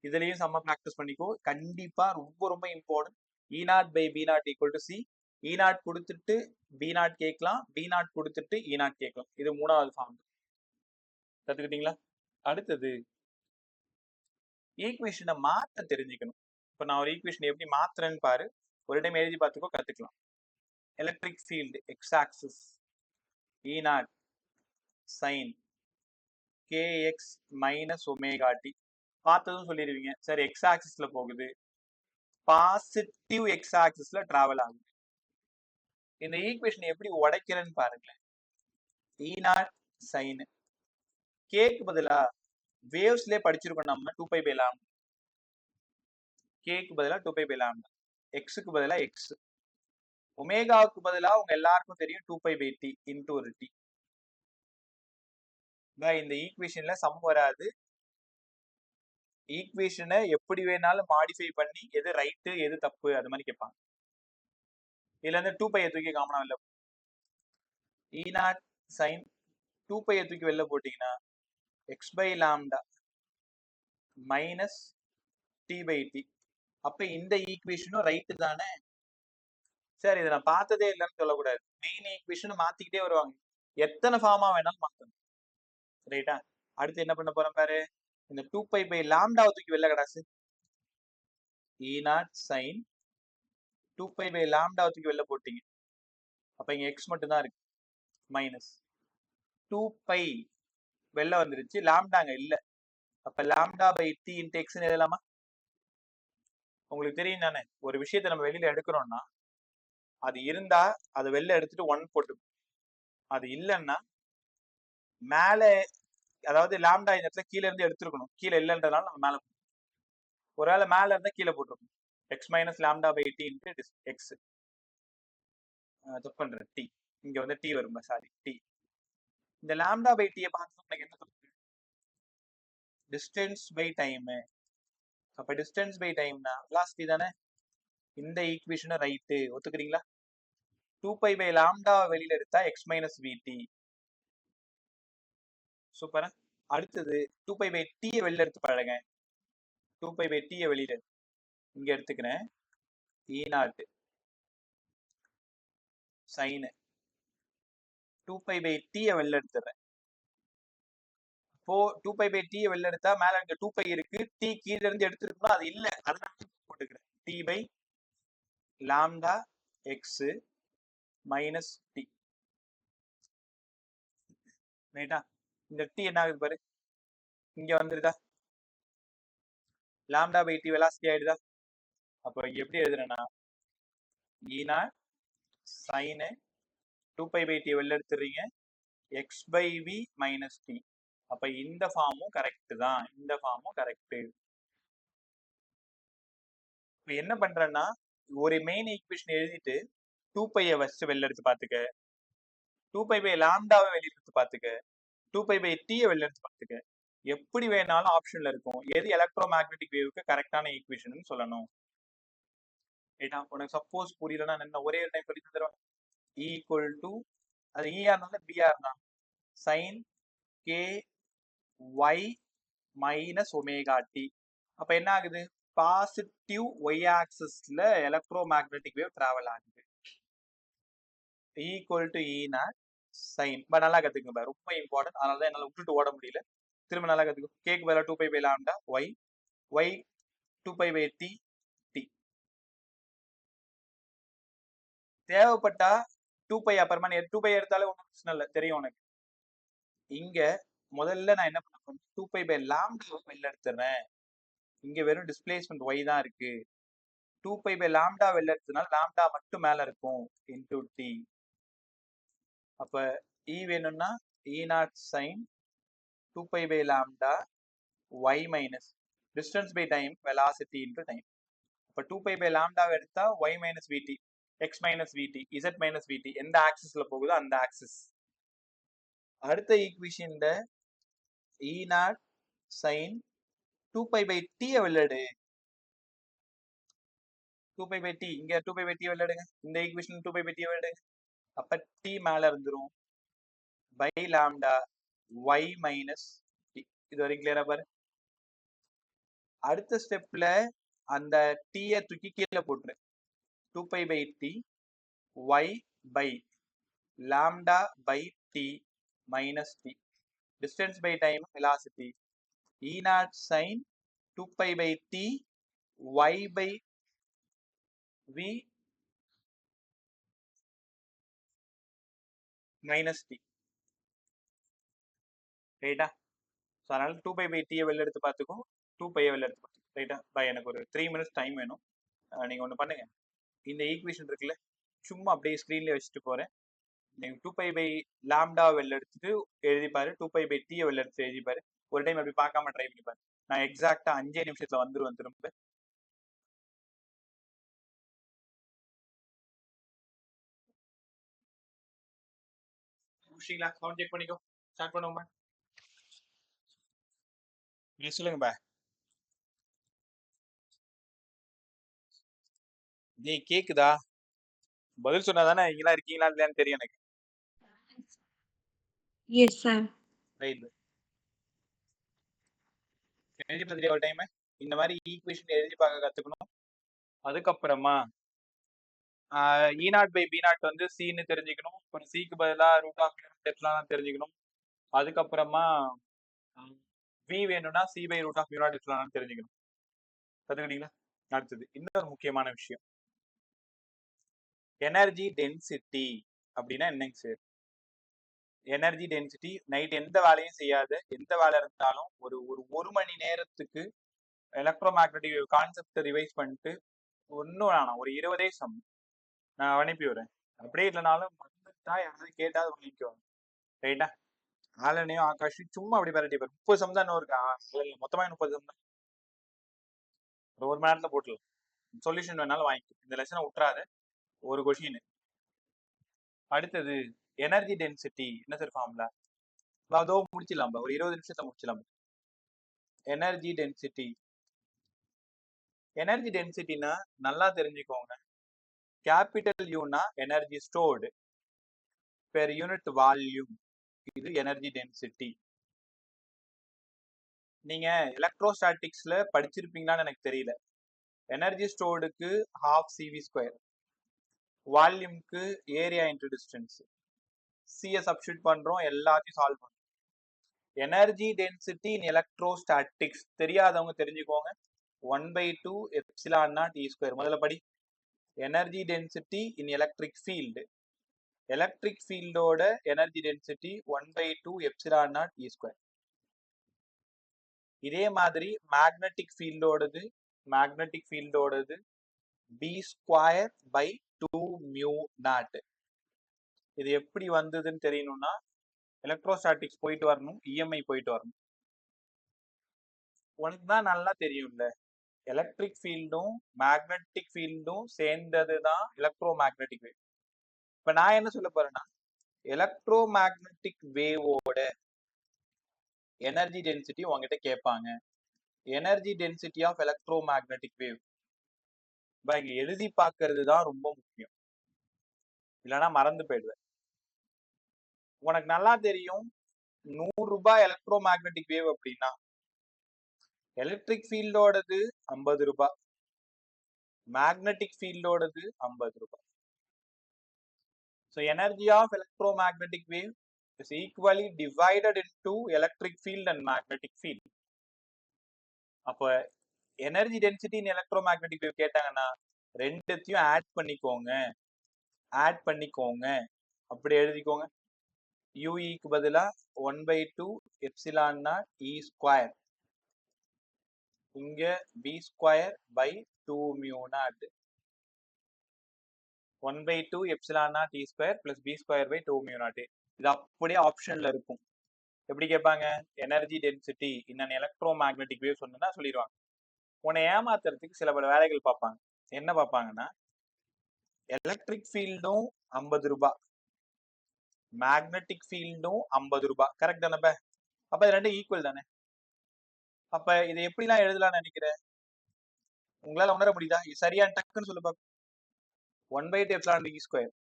இதுலயும் செம்ம ப்ராக்டிஸ் பண்ணிக்கோ, கண்டிப்பா ரொம்ப ரொம்ப important. E naught by B naught equal to C. E naught கொடுத்துட்டு பி நாட் கேட்கலாம், பி நாட் கொடுத்துட்டு இ நாட் கேட்கலாம். இது மூணாவது ஃபார்ம். கத்துக்கிட்டீங்களா? அடுத்தது ஈக்குவேஷனை மாற்ற தெரிஞ்சுக்கணும். இப்ப நான் ஒரு ஈக்குவேஷன் எப்படி மாத்துறேன்னு பாரு, ஒரு டைம் எழுதி பார்த்துக்கோ, கத்துக்கலாம். Electric field X axis E naught sine KX minus omega T. பார்த்ததும் சொல்லிடுவீங்க, சரி எக்ஸ் ஆக்சிஸ்ல போகுது, பாசிட்டிவ் எக்ஸ் ஆக்சிஸ்ல டிராவல் ஆகுது. இந்த ஈக்குவேஷன் எப்படி உடைக்கிறேன்னு பாருங்களேன். இ நாட் சைன் கேக்கு பதிலா வேவ்ஸ்லயே படிச்சிருக்கோம் நம்ம 2π பை லாம்டா. கேக்கு பதிலா 2π பை லாம்டா, எக்ஸுக்கு பதிலா எக்ஸ், ஒமேகாவுக்கு பதிலா உங்க எல்லாருக்கும் தெரியும் 2π பை டி இன்டு ஒரு டி. இந்த ஈக்குவேஷன்ல சம் வராது. ஈக்குவேஷனை எப்படி வேணாலும் மாடிஃபை பண்ணி எது ரைட்டு எது தப்பு அது மாதிரி கேட்பாங்க. இதுல இருந்து 2π தூக்கி காமனா வெளில, இ நாட் சைன் 2π தூக்கி வெளில போட்டீங்கன்னா X by lambda minus T by T. அப்ப இந்த ஈக்குவேஷனும் ரைட்டு தானே? சரி, இதை நான் பார்த்ததே இல்லைன்னு சொல்லக்கூடாது. மெயின் ஈக்குவேஷன் மாத்திக்கிட்டே வருவாங்க, எத்தனை ஃபார்மா வேணாலும் மாத்தணும். ரைட்டா? அடுத்து என்ன பண்ண போறேன் பாரு, இந்த 2π பை லாம்டாவை தூக்கி வெளில கடாசு. இ நாட் சைன் 2π பை லாம்டாவை தூக்கி வெளில போட்டீங்க, அப்ப இங்க எக்ஸ் மட்டும் தான் இருக்கு, மைனஸ் 2π வெளில வந்துருச்சு, லாம்டாங்க இல்ல. அப்ப lambda by T into X எழுதலாமா? உங்களுக்கு தெரியும் தானே, ஒரு விஷயத்தை நம்ம வெளியில எடுக்கிறோம்னா அது இருந்தா அதை வெளில எடுத்துட்டு 1 போட்டு, அது இல்லைன்னா மேல, அதாவது லாம்டா இந்த இடத்துல கீழே இருந்து எடுத்துருக்கணும், கீழே இல்லைன்றதுனால நம்ம மேல, ஒருவேளை மேல இருந்தா கீழே போட்டுருக்கணும். X minus lambda by T into X. தப்பு பண்றேன், டி இங்க வந்து டி வரும், சாரி டி. இந்த லாம்டா பை டியை பார்த்து எனக்கு என்ன சொல்லுங்க, டிஸ்டன்ஸ் பை டைம். அப்ப டிஸ்டன்ஸ் பை டைம்னா வெலாசிட்டி தானே. இந்த ஈக்குவேஷனை ரைட்டு ஒத்துக்கிறீங்களா? 2π பை லாம்டா வெளியில எடுத்தா எக்ஸ் மைனஸ் விடி. சூப்பரா. அடுத்தது 2π பை டியை வெளியில எடுத்து பாருங்க. 2π பை டியை வெளியில இங்க எடுத்துக்கிறேன், இ நாட் சைன் 2π பை டியை வெளில எடுத்துறேன். இப்போ 2π பை டியை வெளில எடுத்தா மேல இங்க 2π இருக்கு, டி கீழே இருந்து எடுத்துருக்கணும், அது இல்ல, அதனால போட்டுக்கிறேன் T by lambda X minus T. ரைட்டா? இந்த டி என்ன ஆகுது பாரு, இங்க வந்துருதா, லாம்டா பை டி வெலாசிட்டி ஆயிடுதா. அப்போ இங்க எப்படி எழுதுறேன்னா E naught sine 2π by T வெளில எடுத்துறீங்க, X by V minus T. அப்ப இந்த ஃபார்மும் கரெக்ட் தான், இந்த ஃபார்மும் கரெக்ட். இப்போ என்ன பண்றேன்னா ஒரு மெயின் ஈக்குவேஷன் எழுதிட்டு 2π ஃபர்ஸ்ட் வெளில எடுத்து பாத்துக்க, 2π லாம்டாவை வெளில எடுத்து பாத்துக்க, 2π t வெளில எடுத்து பாத்துக்க. எப்படி வேணாலும் ஆப்ஷன்ல இருக்கும். எது எலக்ட்ரோ மேக்னெட்டிக் வேவுக்கு கரெக்டான ஈக்குவேஷன் சொல்லணும். ரைட்டா? உனக்கு சப்போஸ் புரியலன்னா என்ன ஒரே ஒரு டைம் சொல்லி தருவேன். ஈக்குவல் டு அது ஈஆர்னால பிஆர்னா sine k y minus omega t. அப்ப என்ன ஆகுது? பாசிட்டிவ் ஒய் ஆக்சிஸ்ல எலக்ட்ரோ மேக்னெட்டிக் வேவ் டிராவல் ஆகுது. ஈக்குவல் டு ஈனா சைன். பட் நல்லா கத்துக்குங்க, ரொம்ப இம்பார்ட்டன்ட். அதனால தான் என்னால விட்டுட்டு ஓட முடியல. திரும்ப நல்லா கத்துக்கும். கேக்கு பதிலா 2π lambda Y, Y 2π T, T. தேவைப்பட்டா 2π அப்புறமா 2π எடுத்தாலே ஒன்றும் பிரச்சனை இல்லை, தெரியும் உனக்கு. இங்க முதல்ல நான் என்ன பண்ண போறேன்? 2π லாம்டா வெளில எடுத்துறேன். இங்க வெறும் டிஸ்பிளேஸ்மெண்ட் ஒய் தான் இருக்கு. 2π லாம்டா வெளில எடுத்ததுனால லாம்டா மட்டும் மேல இருக்கும் இன்டூ டி. அப்ப இ வேணும்னா E naught sine 2π lambda Y minus distance by time velocity into time. அப்ப 2π லாம்டா எடுத்தா Y minus VT, X minus VT, Z minus VT, எந்த ஆக்சிஸ்ல போகுதோ அந்த ஆக்சிஸ். அடுத்த ஈக்குவேஷன்ல இ நாட் சைன் 2π t வெளிலடு. 2π t இங்க 2π t வெளிலடுங்க. இந்த ஈக்குவேஷன் 2π t வெளிலடுங்க. அப்ப t மேல இருந்துரும் by lambda y minus t. இது வரைக்கும் கிளியரா பாரு. அடுத்த ஸ்டெப்ல அந்த t தூக்கி கீழே போட்டுரு. 2π t y by lambda by t minus t. Distance by time velocity. E naught sin 2π t y by v minus t. ரைட்டா? ஸோ அதனால 2π t வெளில எடுத்து பார்த்துக்கும், 2π வெளில எடுத்து பார்த்துக்கும். ரைட்டா? எனக்கு ஒரு 3 minutes டைம் வேணும். நீங்க ஒன்று பண்ணுங்க, இந்த ஈக்குவேஷன் இருக்குல்ல சும்மா அப்படியே ஸ்க்ரீன்ல வச்சுட்டு போறேன். நீங்க 2π லாம்டா வெளில எடுத்துட்டு எழுதி பாரு, 2π t வெளில எடுத்து எழுதி பாரு. ஒரு டைம் அப்படி பார்க்காம ட்ரை பண்ணி பாரு. நான் எக்ஸாக்டா 5 நிமிஷத்துல வந்துருவேன் திரும்ப. முடிச்சிங்களா? சவுண்ட் செக் பண்ணிக்கோ. ஸ்டார்ட் பண்ணுவோமா? நீ சொல்லுங்க பா. நீ கேக்குதா? பதில் சொன்னாதானே இங்கெல்லாம் இருக்கீங்களா இல்லையான்னு தெரியும் எனக்கு. Yes, sir. ரைட். எழுதி பார்த்துட்டு ஒரு டைம் இந்த மாதிரி ஈக்குவேஷன் எழுதி பார்க்க கத்துக்கணும். அதுக்கப்புறமா இ நாட் பை பி நாட் வந்து சின்னு தெரிஞ்சுக்கணும். அப்புறம் சிக்கு பதிலாக ரூட் ஆஃப் எப்சிலான் தெரிஞ்சுக்கணும். அதுக்கப்புறமா வி வேணும்னா C by root of mu naught epsilon தெரிஞ்சுக்கணும். கத்துக்கிட்டீங்களா? அடுத்தது இன்னொரு முக்கியமான விஷயம், எனர்ஜி டென்சிட்டி அப்படின்னா என்னங்க சார்? எனர்ஜி டென்சிட்டி நைட் எந்த வேலையும் செய்யாது, எந்த வேலை இருந்தாலும் ஒரு மணி நேரத்துக்கு எலக்ட்ரோ மேக்னெட்டிக் கான்செப்டை ரிவைஸ் பண்ணிட்டு ஒன்றும் வேணாம், ஒரு 20 சம் நான் அனுப்பி விடுறேன். அப்படியே இல்லைனாலும் வந்துட்டா யாராவது கேட்டாவது வாங்கிக்குவாங்க. ரைட்டா? ஆலனையும் ஆகாஷும் சும்மா அப்படி பரட்டி பாரு. 30 சம் தான் இன்னும் இருக்கா? மொத்தமாக 30 சம் தான். ஒரு மணி நேரத்தில் போட்டுலாம். சொல்யூஷன் வேணாலும் வாங்கிக்கோ. இந்த லெசனை விட்டுறாது. ஒரு கொஷின். அடுத்தது எனர்ஜி டென்சிட்டி என்ன சார் ஃபார்முலா? அதோ முடிச்சிடலாம், ஒரு 20 நிமிஷத்தை முடிச்சிடலாம். எனர்ஜி டென்சிட்டி, எனர்ஜி டென்சிட்டினா நல்லா தெரிஞ்சுக்கோங்க. கேபிட்டல் யூனா energy stored per unit volume, இது எனர்ஜி டென்சிட்டி. நீங்க எலக்ட்ரோஸ்டாட்டிக்ஸ்ல படிச்சிருப்பீங்களான்னு எனக்கு தெரியல. எனர்ஜி ஸ்டோர்டுக்கு ½ cv², வால்யூம்க்கு ஏரியா இன்டு டிஸ்டன்ஸ், சியை சப்ஸ்டிட் பண்றோம், எல்லாத்தையும் சால்வ் பண்றோம். எனர்ஜி டென்சிட்டி இன் எலக்ட்ரோஸ்டாட்டிக்ஸ் தெரியாதவங்க தெரிஞ்சுக்கோங்க, 1/2 எப்சிலான் நாட் E². முதல்ல படி. Energy density in electric field, electric ஃபீல்டோட energy density 1/2 epsilon naught E². இதே மாதிரி மேக்னெட்டிக் ஃபீல்டோடது B²/2 மியூ நாட். இது எப்படி வந்ததுன்னு தெரியணும்னா எலக்ட்ரோஸ்டாட்டிக்ஸ் போயிட்டு வரணும், இஎம்ஐ போயிட்டு வரணும். உனக்கு தான் நல்லா தெரியும்ல. எலக்ட்ரிக் ஃபீல்டும் மேக்னெட்டிக் ஃபீல்டும் சேர்ந்தது தான் எலக்ட்ரோ மேக்னெட்டிக் வேவ். இப்ப நான் என்ன சொல்ல போறேன்னா, எலக்ட்ரோ மேக்னெட்டிக் வேவோட எனர்ஜி டென்சிட்டி உங்ககிட்ட கேட்பாங்க. Energy density of electromagnetic wave இங்க எழுதி பார்க்கறது தான் ரொம்ப முக்கியம், இல்லைன்னா மறந்து போயிடுவேன். உனக்கு நல்லா தெரியும், 100 ரூபாய் எலக்ட்ரோ மேக்னெட்டிக் வேவ் அப்படின்னா எலக்ட்ரிக் ஃபீல்டோடது 50 ரூபாய், மேக்னெட்டிக் ஃபீல்டோடது 50 ரூபாய். So energy of electromagnetic wave is equally divided into electric field and magnetic field. அப்ப energy density in electromagnetic wave கேட்டாங்கன்னா ரெண்டுத்தையும் ஆட் பண்ணிக்கோங்க அப்படி எழுதிக்கோங்க. யூஇக்கு பதிலா 1/2 எப்சிலான் நாட் இ ஸ்கொயர், இங்க B square by 2 mu naught, 1/2 epsilon naught E square plus B square by 2 mu naught. இது அப்படியே ஆப்ஷன்ல இருக்கும். எப்படி கேட்பாங்க? எனர்ஜி டென்சிட்டி இன்னும் எலக்ட்ரோ மேக்னெட்டிக் வேவ் சொன்னா சொல்லிடுவாங்க. உன்னை ஏமாத்துறதுக்கு சில பல வேலைகள் பார்ப்பாங்க. என்ன பார்ப்பாங்கன்னா, எலக்ட்ரிக் ஃபீல்டும் 50 ரூபாய், மேக்னெட்டிக் ஃபீல்டும் 50 ரூபாய். கரெக்ட் தானே? அப்ப இது ரெண்டும் ஈக்குவல் தானே? அப்ப இதை எப்படிலாம் எழுதலாம்னு நினைக்கிறேன்? உங்களால உணர முடியுதா? இது சரியான டக்குன்னு சொல்ல பார்ப்போம். 1/2 எப்சிலான் இ ஸ்கொயர்,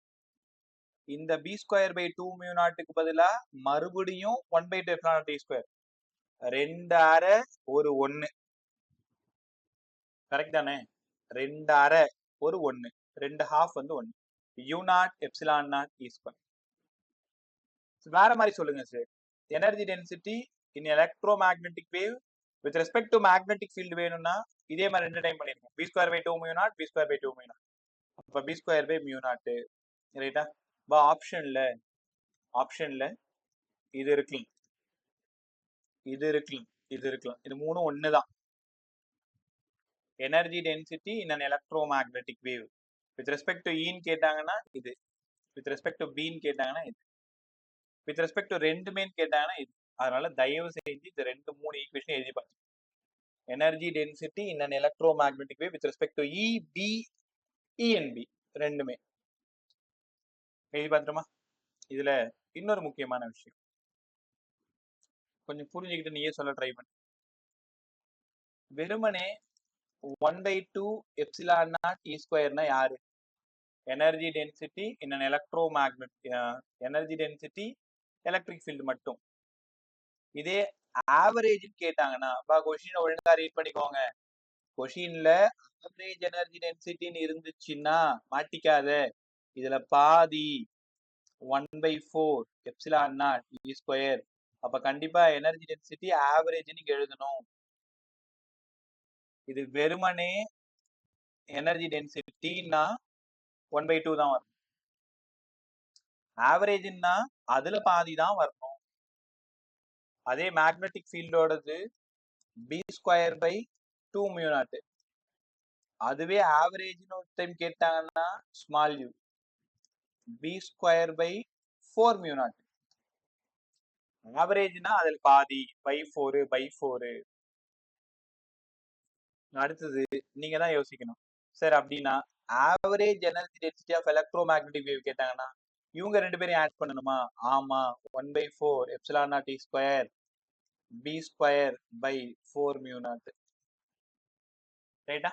இந்த பி ஸ்கொயர் பை 2 மியூ நாட்டுக்கு பதிலா மறுபடியும் 1/2 எப்சிலான் நாட் இ ஸ்கொயர், 2 அரை ஒரு 1. கரெக்ட் தானே? 2 அரை ஒரு 1, 2 ஹாஃப் வந்து 1. U naught epsilon naught E square. வேற மாதிரி சொல்லுங்க sir. Energy density in electromagnetic wave with respect to magnetic field வேணும்னா இதே மாதிரி 2 டைம் பண்ணிருக்கோம். B square by 2 mu naught, B square by 2 mu naught. அப்ப B square by mu naught, ரைட்டா? ஆப்ஷன்ல இது இருக்கலாம், இது மூணும் ஒண்ணுதான். Energy density in an electromagnetic wave with respect to ஈன்னு கேட்டாங்கன்னா இது, வித் ரெஸ்பெக்ட் டு பின்னு கேட்டாங்கன்னா இது, வித் ரெஸ்பெக்ட் டு ரெண்டுமேன்னு கேட்டாங்கன்னா இது. அதனால தயவு செஞ்சு இந்த 2-3 ஈக்குவேஷன் எழுதி பார்த்து. Energy density in an electromagnetic wave with respect to E, B, E and B ரெண்டுமே எழுதி பார்த்துமா? இதுல இன்னொரு முக்கியமான விஷயம் கொஞ்சம் புரிஞ்சுக்கிட்டு நீயே சொல்ல ட்ரை பண்ணு. வெறுமனே 1/2 எப்சிலான் நாட் இ ஸ்கொயர்னா யாரு? Energy density in an electro magnetic, energy density electric field மட்டும். இதே ஆவரேஜ் கேட்டாங்கன்னா கொஸ்டின் ஒழுங்கா ரீட் பண்ணிக்கோங்க. கொஸ்டின்ல ஆவரேஜ் எனர்ஜி டென்சிட்டின்னு இருந்துச்சுன்னா மாட்டிக்காத. இதுல பாதி 1/4 எப்சிலான் நாட் இ ஸ்கொயர். அப்ப கண்டிப்பா எனர்ஜி டென்சிட்டி ஆவரேஜ் நீங்க எழுதணும். இது வெறுமனே எனர்ஜி டென்சிட்டின்னா 1/2 தான் வரும். ஆவரேஜ்னா அதுல பாதி தான் வரணும். அதே மேக்னெட்டிக் ஃபீல்டோடது B square by 2 mu naught. அதுவே ஆவரேஜ்னு ஒரு டைம் கேட்டாங்கன்னா small u, B square by 4 mu naught. ஆவரேஜ்னா அதுல பாதி பை 4. அடுத்தது நீங்க தான் யோசிக்கணும். சார் அப்படின்னா average energy density of electromagnetic wave கேட்டாங்கன்னா இவங்க 2 பேரையும் ஆட் பண்ணணுமா? ஆமா, 1/4 epsilon naught E square B square by 4 mu naught, ரைட்டா?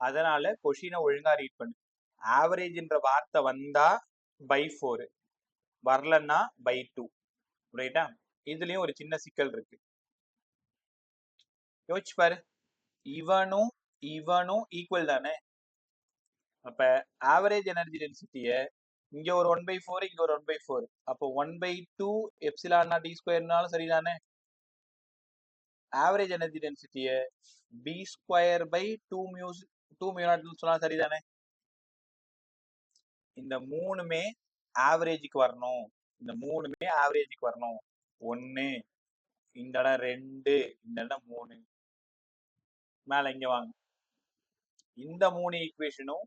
அதனால கொஷினை ஒழுங்கா ரீட் பண்ணு. ஆவரேஜ்ன்ற வார்த்தை வந்தா பை 4, வரலன்னா பை 2, ரைட்டா? இதுலயும் ஒரு சின்ன சிக்கல் இருக்கு, யோசிச்சு பாரு. இவனும் ஈக்குவல் தானே? அப்ப ஆவரேஜ் எனர்ஜி டென்சிட்டிய இங்க ஒரு 1/4, இங்க ஒரு 1/4. அப்போ 1/2 எப்சிலான் நாட் இ ஸ்கொயர்னாலும் சரிதானே? ஆவரேஜ் எனர்ஜி டென்சிட்டிய B square by 2 mu naught சொன்னா சரிதானே? இந்த மூணுமே ஆவரேஜுக்கு வரணும். 1, இந்த இடம் 2, இந்த இடம் 3. மேல இங்க வாங்க. இந்த 3 ஈக்குவேஷனும்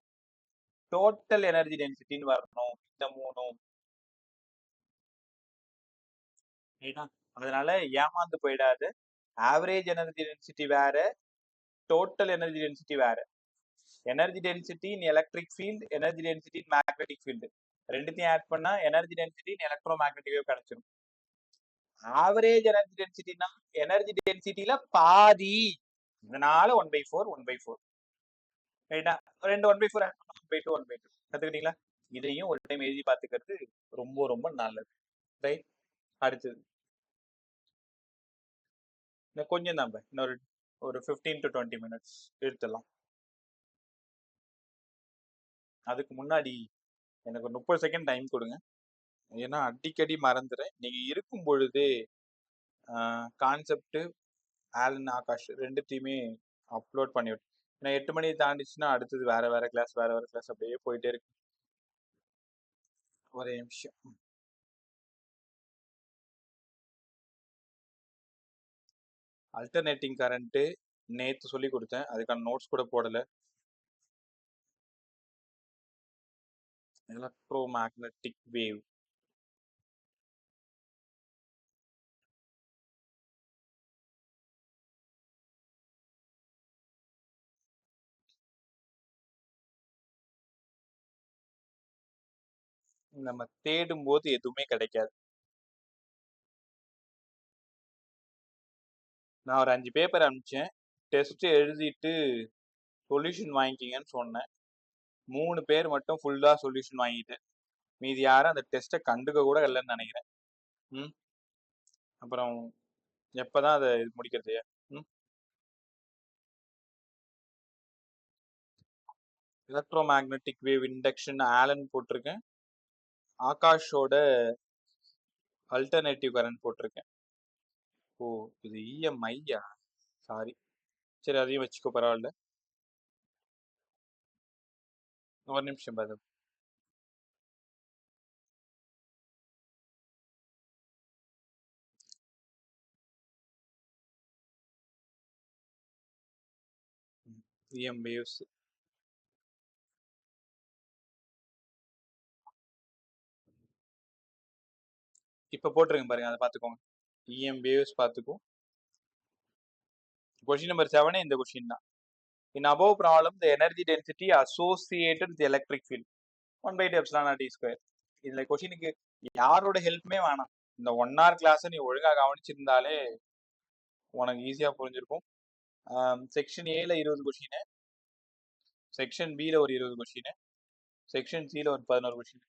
டோட்டல் எனர்ஜி டென்சிட்டின்னு வரணும். இந்த 3. அதனால ஏமாந்து போயிடாது. ஆவரேஜ் எனர்ஜி டென்சிட்டி வேற, டோட்டல் எனர்ஜி டென்சிட்டி வேற. Energy density in electric field, energy density in magnetic field ரெண்டுத்தையும் ஆட் பண்ணா energy density in electromagnetic wave கிடைச்சிடும். ஆவரேஜ் எனர்ஜி டென்சிட்டினா எனர்ஜி டென்சிட்டியில பாதி, இதனால 1/4 1/4 ரைட்டா. ரெண்டு 1/4 ஆட் பண்ணா 1/2 1/2 கத்துக்கிட்டீங்களா? இதையும் ஒரு டைம் எழுதி பார்த்துக்கிறது ரொம்ப ரொம்ப நல்லது. ரைட். அடுத்தது கொஞ்சம் தான் இன்னொரு ஒரு 15 to 20 minutes எடுத்துடலாம். அதுக்கு முன்னாடி எனக்கு ஒரு 30 செகண்ட் டைம் கொடுங்க. ஏன்னா அடிக்கடி மறந்துடுறேன். நீங்க இருக்கும் பொழுது கான்செப்ட் ஆலன் ஆகாஷ் ரெண்டுத்தையுமே அப்லோட் பண்ணிவிட்டு, ஏன்னா 8 மணி தாண்டிச்சுன்னா அடுத்தது வேற வேற கிளாஸ் அப்படியே போயிட்டே இருக்கு. ஒரே நிமிஷம். அல்டர்னேட்டிங் கரண்ட் நேத்து சொல்லி கொடுத்தேன், அதுக்கான நோட்ஸ் கூட போடல. எலக்ட்ரோ மேக்னெட்டிக் வேவ் நம்ம தேடும் போது எதுவுமே கிடைக்காது. நான் ஒரு 5 பேப்பர் அனுப்பிச்சேன், டெஸ்ட் எழுதிட்டு சொல்யூஷன் வாங்கிக்கிங்கன்னு சொன்னேன். 3 பேர் மட்டும் ஃபுல்லா சொல்யூஷன் வாங்கிட்டு, மீதி யாரும் அந்த டெஸ்ட்டை கண்டுக்க கூட இல்லைன்னு நினைக்கிறேன். அப்புறம் எப்பதான் அதை முடிக்கிறது? எலக்ட்ரோ மேக்னெட்டிக் வேவ் இண்டக்ஷன் ஆலன் போட்டிருக்கேன், ஆகாஷோட அல்டர்னேட்டிவ் கரண்ட் போட்டிருக்கேன். ஓ இது இஎம்ஐயா? சாரி, சரி அதையும் வச்சுக்கோ, பரவாயில்ல. ஒரு நிமிஷம் பாரு. இஎம் வேவ்ஸ் இப்ப போட்டிருக்கேன் பாருங்க, அதை பார்த்துக்கோங்க. இஎம் வேவ்ஸ் பார்த்துக்கோ. கொஸ்டின் நம்பர் 7 இந்த கொஸ்டின் தான். In above problem, the energy density associated with the electric field 1/2 இதுல கொஸ்டினுக்கு யாரோட ஹெல்ப்புமே வேணாம். இந்த 1 hour கிளாஸ் நீ ஒழுங்கா கவனிச்சிருந்தாலே உனக்கு ஈஸியா புரிஞ்சிருக்கும். செக்ஷன் ஏல 20 கொஸ்டின், செக்ஷன் பில ஒரு 20 கொஸ்டின், செக்ஷன் சில ஒரு 11 கொஸ்டின்,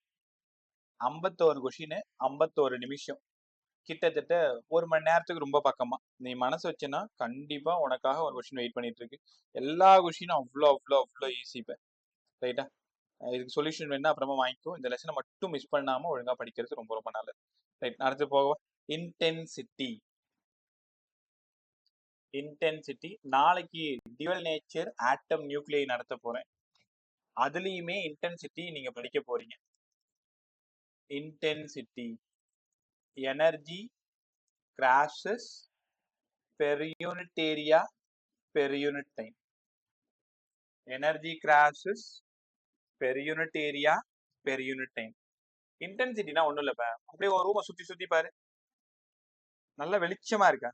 51 கொஸ்டின், 51 நிமிஷம், கிட்டத்தட்ட 1 மணி நேரத்துக்கு ரொம்ப பக்கமா. நீ மனசு வச்சேன்னா கண்டிப்பா உனக்காக ஒரு கொஸ்டின் வெயிட் பண்ணிட்டு இருக்கு. எல்லா கொஸ்டினும் அவ்வளோ அவ்வளோ அவ்வளோ ஈஸி. இப்போ ரைட்டா, இதுக்கு சொல்யூஷன் வேணா அப்புறமா வாங்கிக்கோ. இந்த லெசனை மட்டும் மிஸ் பண்ணாம ஒழுங்கா படிக்கிறது ரொம்ப ரொம்ப நல்லது. ரைட், அடுத்து போக இன்டென்சிட்டி. இன்டென்சிட்டி நாளைக்கு டியூவல் நேச்சர் ஆட்டம் நியூக்ளியை நடத்த போறேன். அதுலயுமே இன்டென்சிட்டி நீங்க படிக்க போறீங்க. Intensity energy crashes per unit area per unit time. Energy crashes per unit area per unit time. இன்டென்சிட்டினா ஒண்ணும் இல்லப்ப, அப்படியே ஒரு ரூமை சுத்தி சுத்தி பாரு, நல்ல வெளிச்சமா இருக்கா?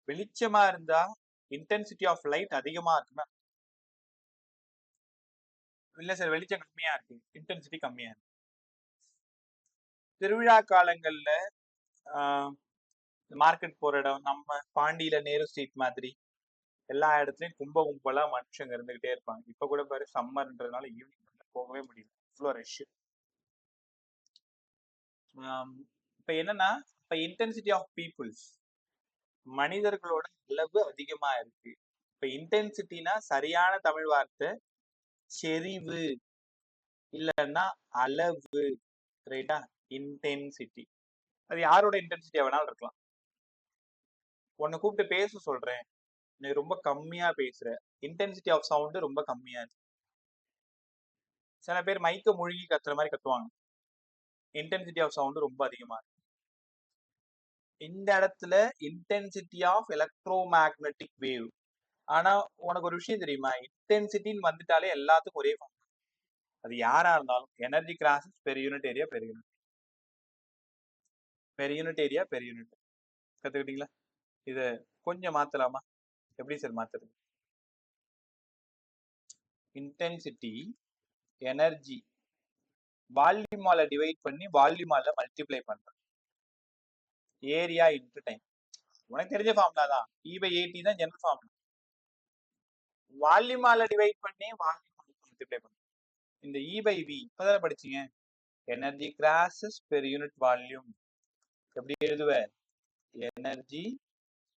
வெளிச்சமா இருந்தா இன்டென்சிட்டி ஆஃப் லைட் அதிகமா இருக்குமா? இல்ல சார், வெளிச்சம் கம்மியா இருக்கு, இன்டென்சிட்டி கம்மியா இருக்கு. திருவிழா காலங்கள்ல மார்க்கெட் போற இடம், நம்ம பாண்டியில நேரு ஸ்ட்ரீட் மாதிரி எல்லா இடத்துலயும் கும்பலா மனுஷங்க இருந்துகிட்டே இருப்பாங்க. இப்ப கூட பாரு, சம்மர்ன்றதுனால ஈவினிங் போகவே முடியல, இவ்வளோ ரஷ். இப்ப என்னன்னா, இப்ப இன்டென்சிட்டி ஆஃப் பீப்புள்ஸ், மனிதர்களோட அளவு அதிகமா இருக்கு. இப்ப இன்டென்சிட்டினா சரியான தமிழ் வார்த்தை செறிவு, இல்லைன்னா அளவு. ரைட்டா, இன்டென்சிட்டி. அது யாரோட இன்டென்சிட்டியா வேணாலும் இருக்கலாம். உன்னை கூப்பிட்டு பேச சொல்றேன், நீ ரொம்ப கம்மியா பேசுற, இன்டென்சிட்டி ஆஃப் சவுண்ட் ரொம்ப கம்மியா இருக்கு. சில பேர் மைக்க முழுகி கத்துற மாதிரி கத்துவாங்க, இன்டென்சிட்டி ஆஃப் சவுண்ட் ரொம்ப அதிகமா இருக்கு. இந்த இடத்துல intensity of electromagnetic wave. ஆனா உனக்கு ஒரு விஷயம் தெரியுமா, இன்டென்சிட்டின்னு வந்துட்டாலே எல்லாத்துக்கும் ஒரே ஃபார்ம். அது யாரா இருந்தாலும் energy crosses per unit area per unit, per unit area per unit. கத்துக்கிட்டீங்களா? இத கொஞ்சம் மாத்தலாமா? எப்படி சார் மாத்துறது? இன்டென்சிட்டி எனர்ஜி வால்யூமால டிவைட் பண்ணி வால்யூமால மல்டிப்ளை பண்றேன். Area into time. உனக்கு தெரிஞ்ச ஃபார்முலா தான். E/AT தான் ஜெனரல் ஃபார்முலா. வால்யூமால டிவைட் பண்ணி வால்யூமால மல்டிப்ளை பண்றேன். இந்த E/V இப்பதான் படிச்சீங்க. Energy crosses per unit volume. எப்படி எழுதுவ? எனர்ஜி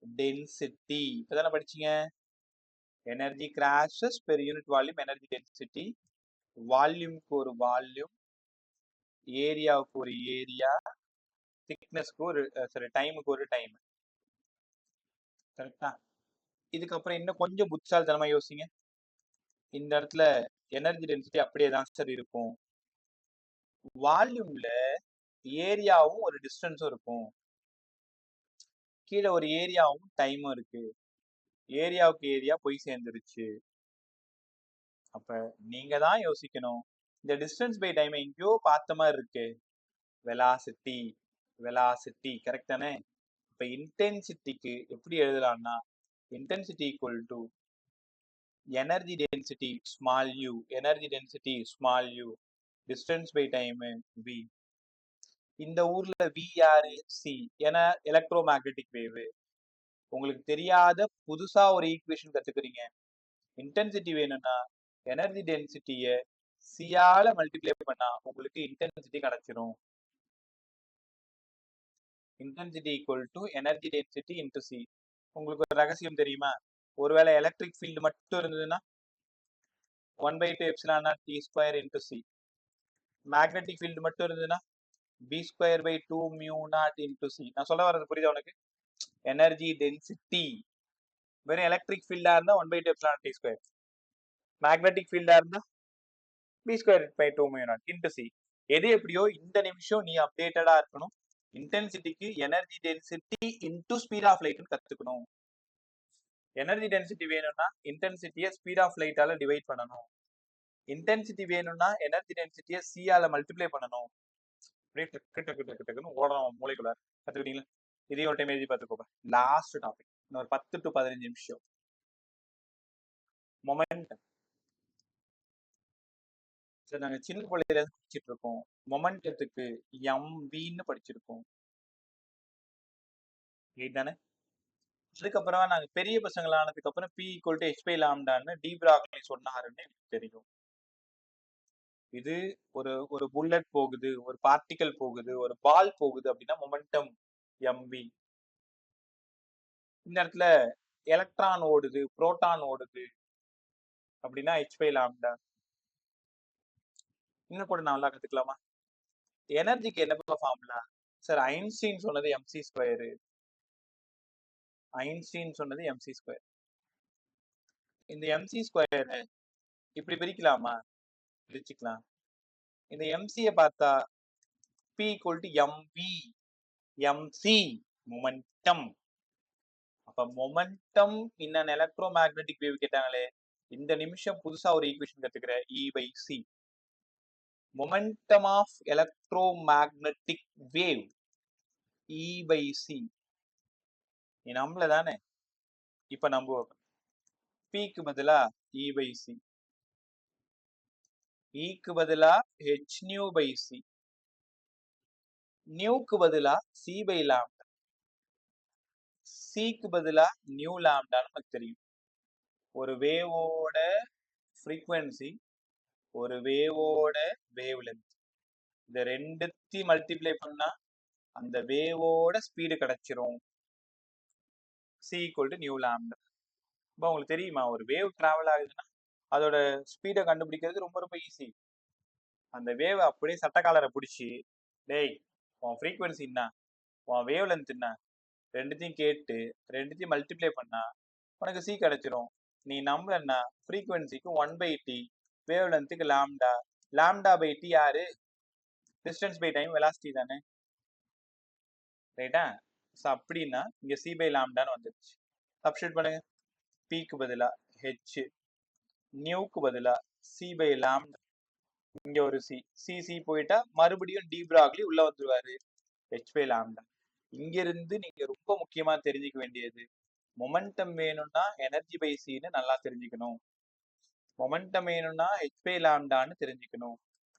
டென்சிட்டி இப்பதானே படிச்சீங்க. Energy crosses per unit volume energy density. வால்யூம்க்கு ஒரு வால்யூம், ஏரியாவுக்கு ஒரு ஏரியா, திக்னஸ்க்கு ஒரு சரி டைமுக்கு ஒரு டைம். கரெக்டா? இதுக்கப்புறம் இன்னும் கொஞ்சம் புத்திசாலித்தனமா யோசிங்க. இந்த இடத்துல எனர்ஜி டென்சிட்டி அப்படியே தான் சார் இருக்கும். வால்யூம்ல ஏரியாவும் ஒரு டிஸ்டன்ஸும் இருக்கும். கீழே ஒரு ஏரியாவும் டைமும் இருக்கு. ஏரியாவுக்கு ஏரியா போய் சேர்ந்துருச்சு. அப்ப நீங்க தான் யோசிக்கணும். இந்த டிஸ்டன்ஸ் பை டைம் எங்கேயோ பார்த்த மாதிரி இருக்கு. வெலாசிட்டி வெலாசிட்டி கரெக்ட் தானே? இப்ப இன்டென்சிட்டிக்கு எப்படி எழுதலாம்னா intensity equal to energy density small u, energy density small u, distance by time v. இந்த ஊர்ல வி யாரு? சி. ஏன்னா எலக்ட்ரோ மேக்னெட்டிக் வேவ். உங்களுக்கு தெரியாத புதுசா ஒரு ஈக்குவேஷன் கத்துக்கிறீங்க. இன்டென்சிட்டி வேணும்னா எனர்ஜி டென்சிட்டிய சியால மல்டிப்ளை பண்ணா உங்களுக்கு இன்டென்சிட்டி கிடைச்சிரும். Intensity equal to energy density into C. உங்களுக்கு ஒரு ரகசியம் தெரியுமா? ஒருவேளை எலக்ட்ரிக் ஃபீல்டு மட்டும் இருந்ததுன்னா 1/2 epsilon naught D square into c. Magnetic field மட்டும் இருந்ததுன்னா b²/2 mu not into C. நான் சொல்ல வர்றது புரியுதா உனக்கு? எனர்ஜி டென்சிட்டி வெறும் எலக்ட்ரிக் ஃபீல்டா இருந்தா 1/2 epsilon naught D square. Magnetic ஃபீல்டா இருந்தா b²/2 mu not into C. எது எப்படியோ இந்த நிமிஷம் நீ அப்டேட்டடா இருக்கணும். இன்டென்சிட்டிக்கு energy density into speed of லைட்னு கத்துக்கணும். எனர்ஜி டென்சிட்டி வேணும்னா இன்டென்சிட்டியை ஸ்பீட் ஆஃப் லைட்டால டிவைட் பண்ணணும். இன்டென்சிட்டி வேணும்னா எனர்ஜி டென்சிட்டியை சியால மல்டிப்ளை பண்ணணும். அப்படியே டக்கு டக்கு டக்கு டக்குன்னு ஓடணும் மூளைக்குள்ள. கத்துக்கிட்டீங்களா? இதையும் ஒரு டைம் எழுதி பார்த்துக்கோங்க. லாஸ்ட் டாபிக் இன்னொரு 10 to 15 நிமிஷம். மொமெண்டம். சரி, நாங்க சின்ன பிள்ளையில படிச்சுட்டு இருக்கோம். மொமெண்டத்துக்கு MVன்னு படிச்சிருக்கோம். இதுதானே? அதுக்கப்புறம் நாங்க பெரிய பசங்கள ஆனதுக்கு அப்புறம் P = h/λன்னு டி பிராக்லி சொன்னாருன்னு எனக்கு தெரியும். இது ஒரு ஒரு புல்லட் போகுது, ஒரு பார்ட்டிகல் போகுது, ஒரு பால் போகுது அப்படின்னா மொமெண்டம் MV. இந்த இடத்துல எலக்ட்ரான் ஓடுது, புரோட்டான் ஓடுது அப்படின்னா h/λ. இன்னும் கூட நல்லா கத்துக்கலாமா? எனர்ஜிக்கு என்ன ஃபார்முலா? சார் ஐன்ஸ்டீன் சொன்னது mc². ஐன்ஸ்டீன் சொன்னது mc². இந்த mc² இப்படி பிரிக்கலாமா? பிரிச்சுக்கலாம். இந்த mc-ய பார்த்தா P = mv, mc மொமெண்டம். அப்ப momentum in an electromagnetic wave கேட்டாங்களே, இந்த நிமிஷம் புதுசா ஒரு ஈக்குவேஷன் கத்துக்கிற E/c. Momentum of electromagnetic wave E/c. நீ நம்பல தானே? இப்ப நம்புவோம். P-க்கு பதிலா E/c, E-க்கு பதிலா hν/c, நியூக்கு பதிலா c/λ, C-க்கு பதிலா νλ நமக்கு தெரியும். ஒரு வேவோட ஃப்ரீக்வன்சி, ஒரு வேவோட வேவ் லென்த், இந்த ரெண்டுத்தையும் மல்டிப்ளை பண்ணா அந்த வேவோட ஸ்பீடு கிடைச்சிரும். C = νλ. இப்போ உங்களுக்கு தெரியுமா, ஒரு வேவ் டிராவல் ஆகுதுன்னா அதோட ஸ்பீடை கண்டுபிடிக்கிறது ரொம்ப ரொம்ப ஈஸி. அந்த வேவ் அப்படியே சட்டக்காலரை பிடிச்சி, டேய் உன் ஃப்ரீக்வன்சி என்ன, உன் வேவ் லென்த் என்ன, ரெண்டுத்தையும் கேட்டு ரெண்டுத்தையும் மல்டிப்ளை பண்ணா உனக்கு C கிடைச்சிரும். நீ நம்பலன்னா ஃப்ரீக்வன்சிக்கு 1/t, வேவ் லென்த்துக்கு லாம்டா, λ/t யாரு? டிஸ்டன்ஸ் பை டைம் வெலாசிட்டி தானே? ரைட்டா? ஸோ அப்படின்னா இங்க c/λன்னு வந்துருச்சு. சப்ஸ்டியூட் பண்ணுங்க. P-க்கு பதிலா h, நியூக்கு பதிலா c/λ. இங்க ஒரு C போயிட்டா மறுபடியும் டி பிராக்லி உள்ள வந்துருவாரு, h/λ. இங்கிருந்து நீங்க ரொம்ப முக்கியமா தெரிஞ்சுக்க வேண்டியது, மொமெண்டம் வேணும்னா எனர்ஜி பை சின்னு நல்லா தெரிஞ்சுக்கணும். மொமெண்டம் வேணும்னா ஹெச் லாம்டான்னு தெரிஞ்சுக்கணும்.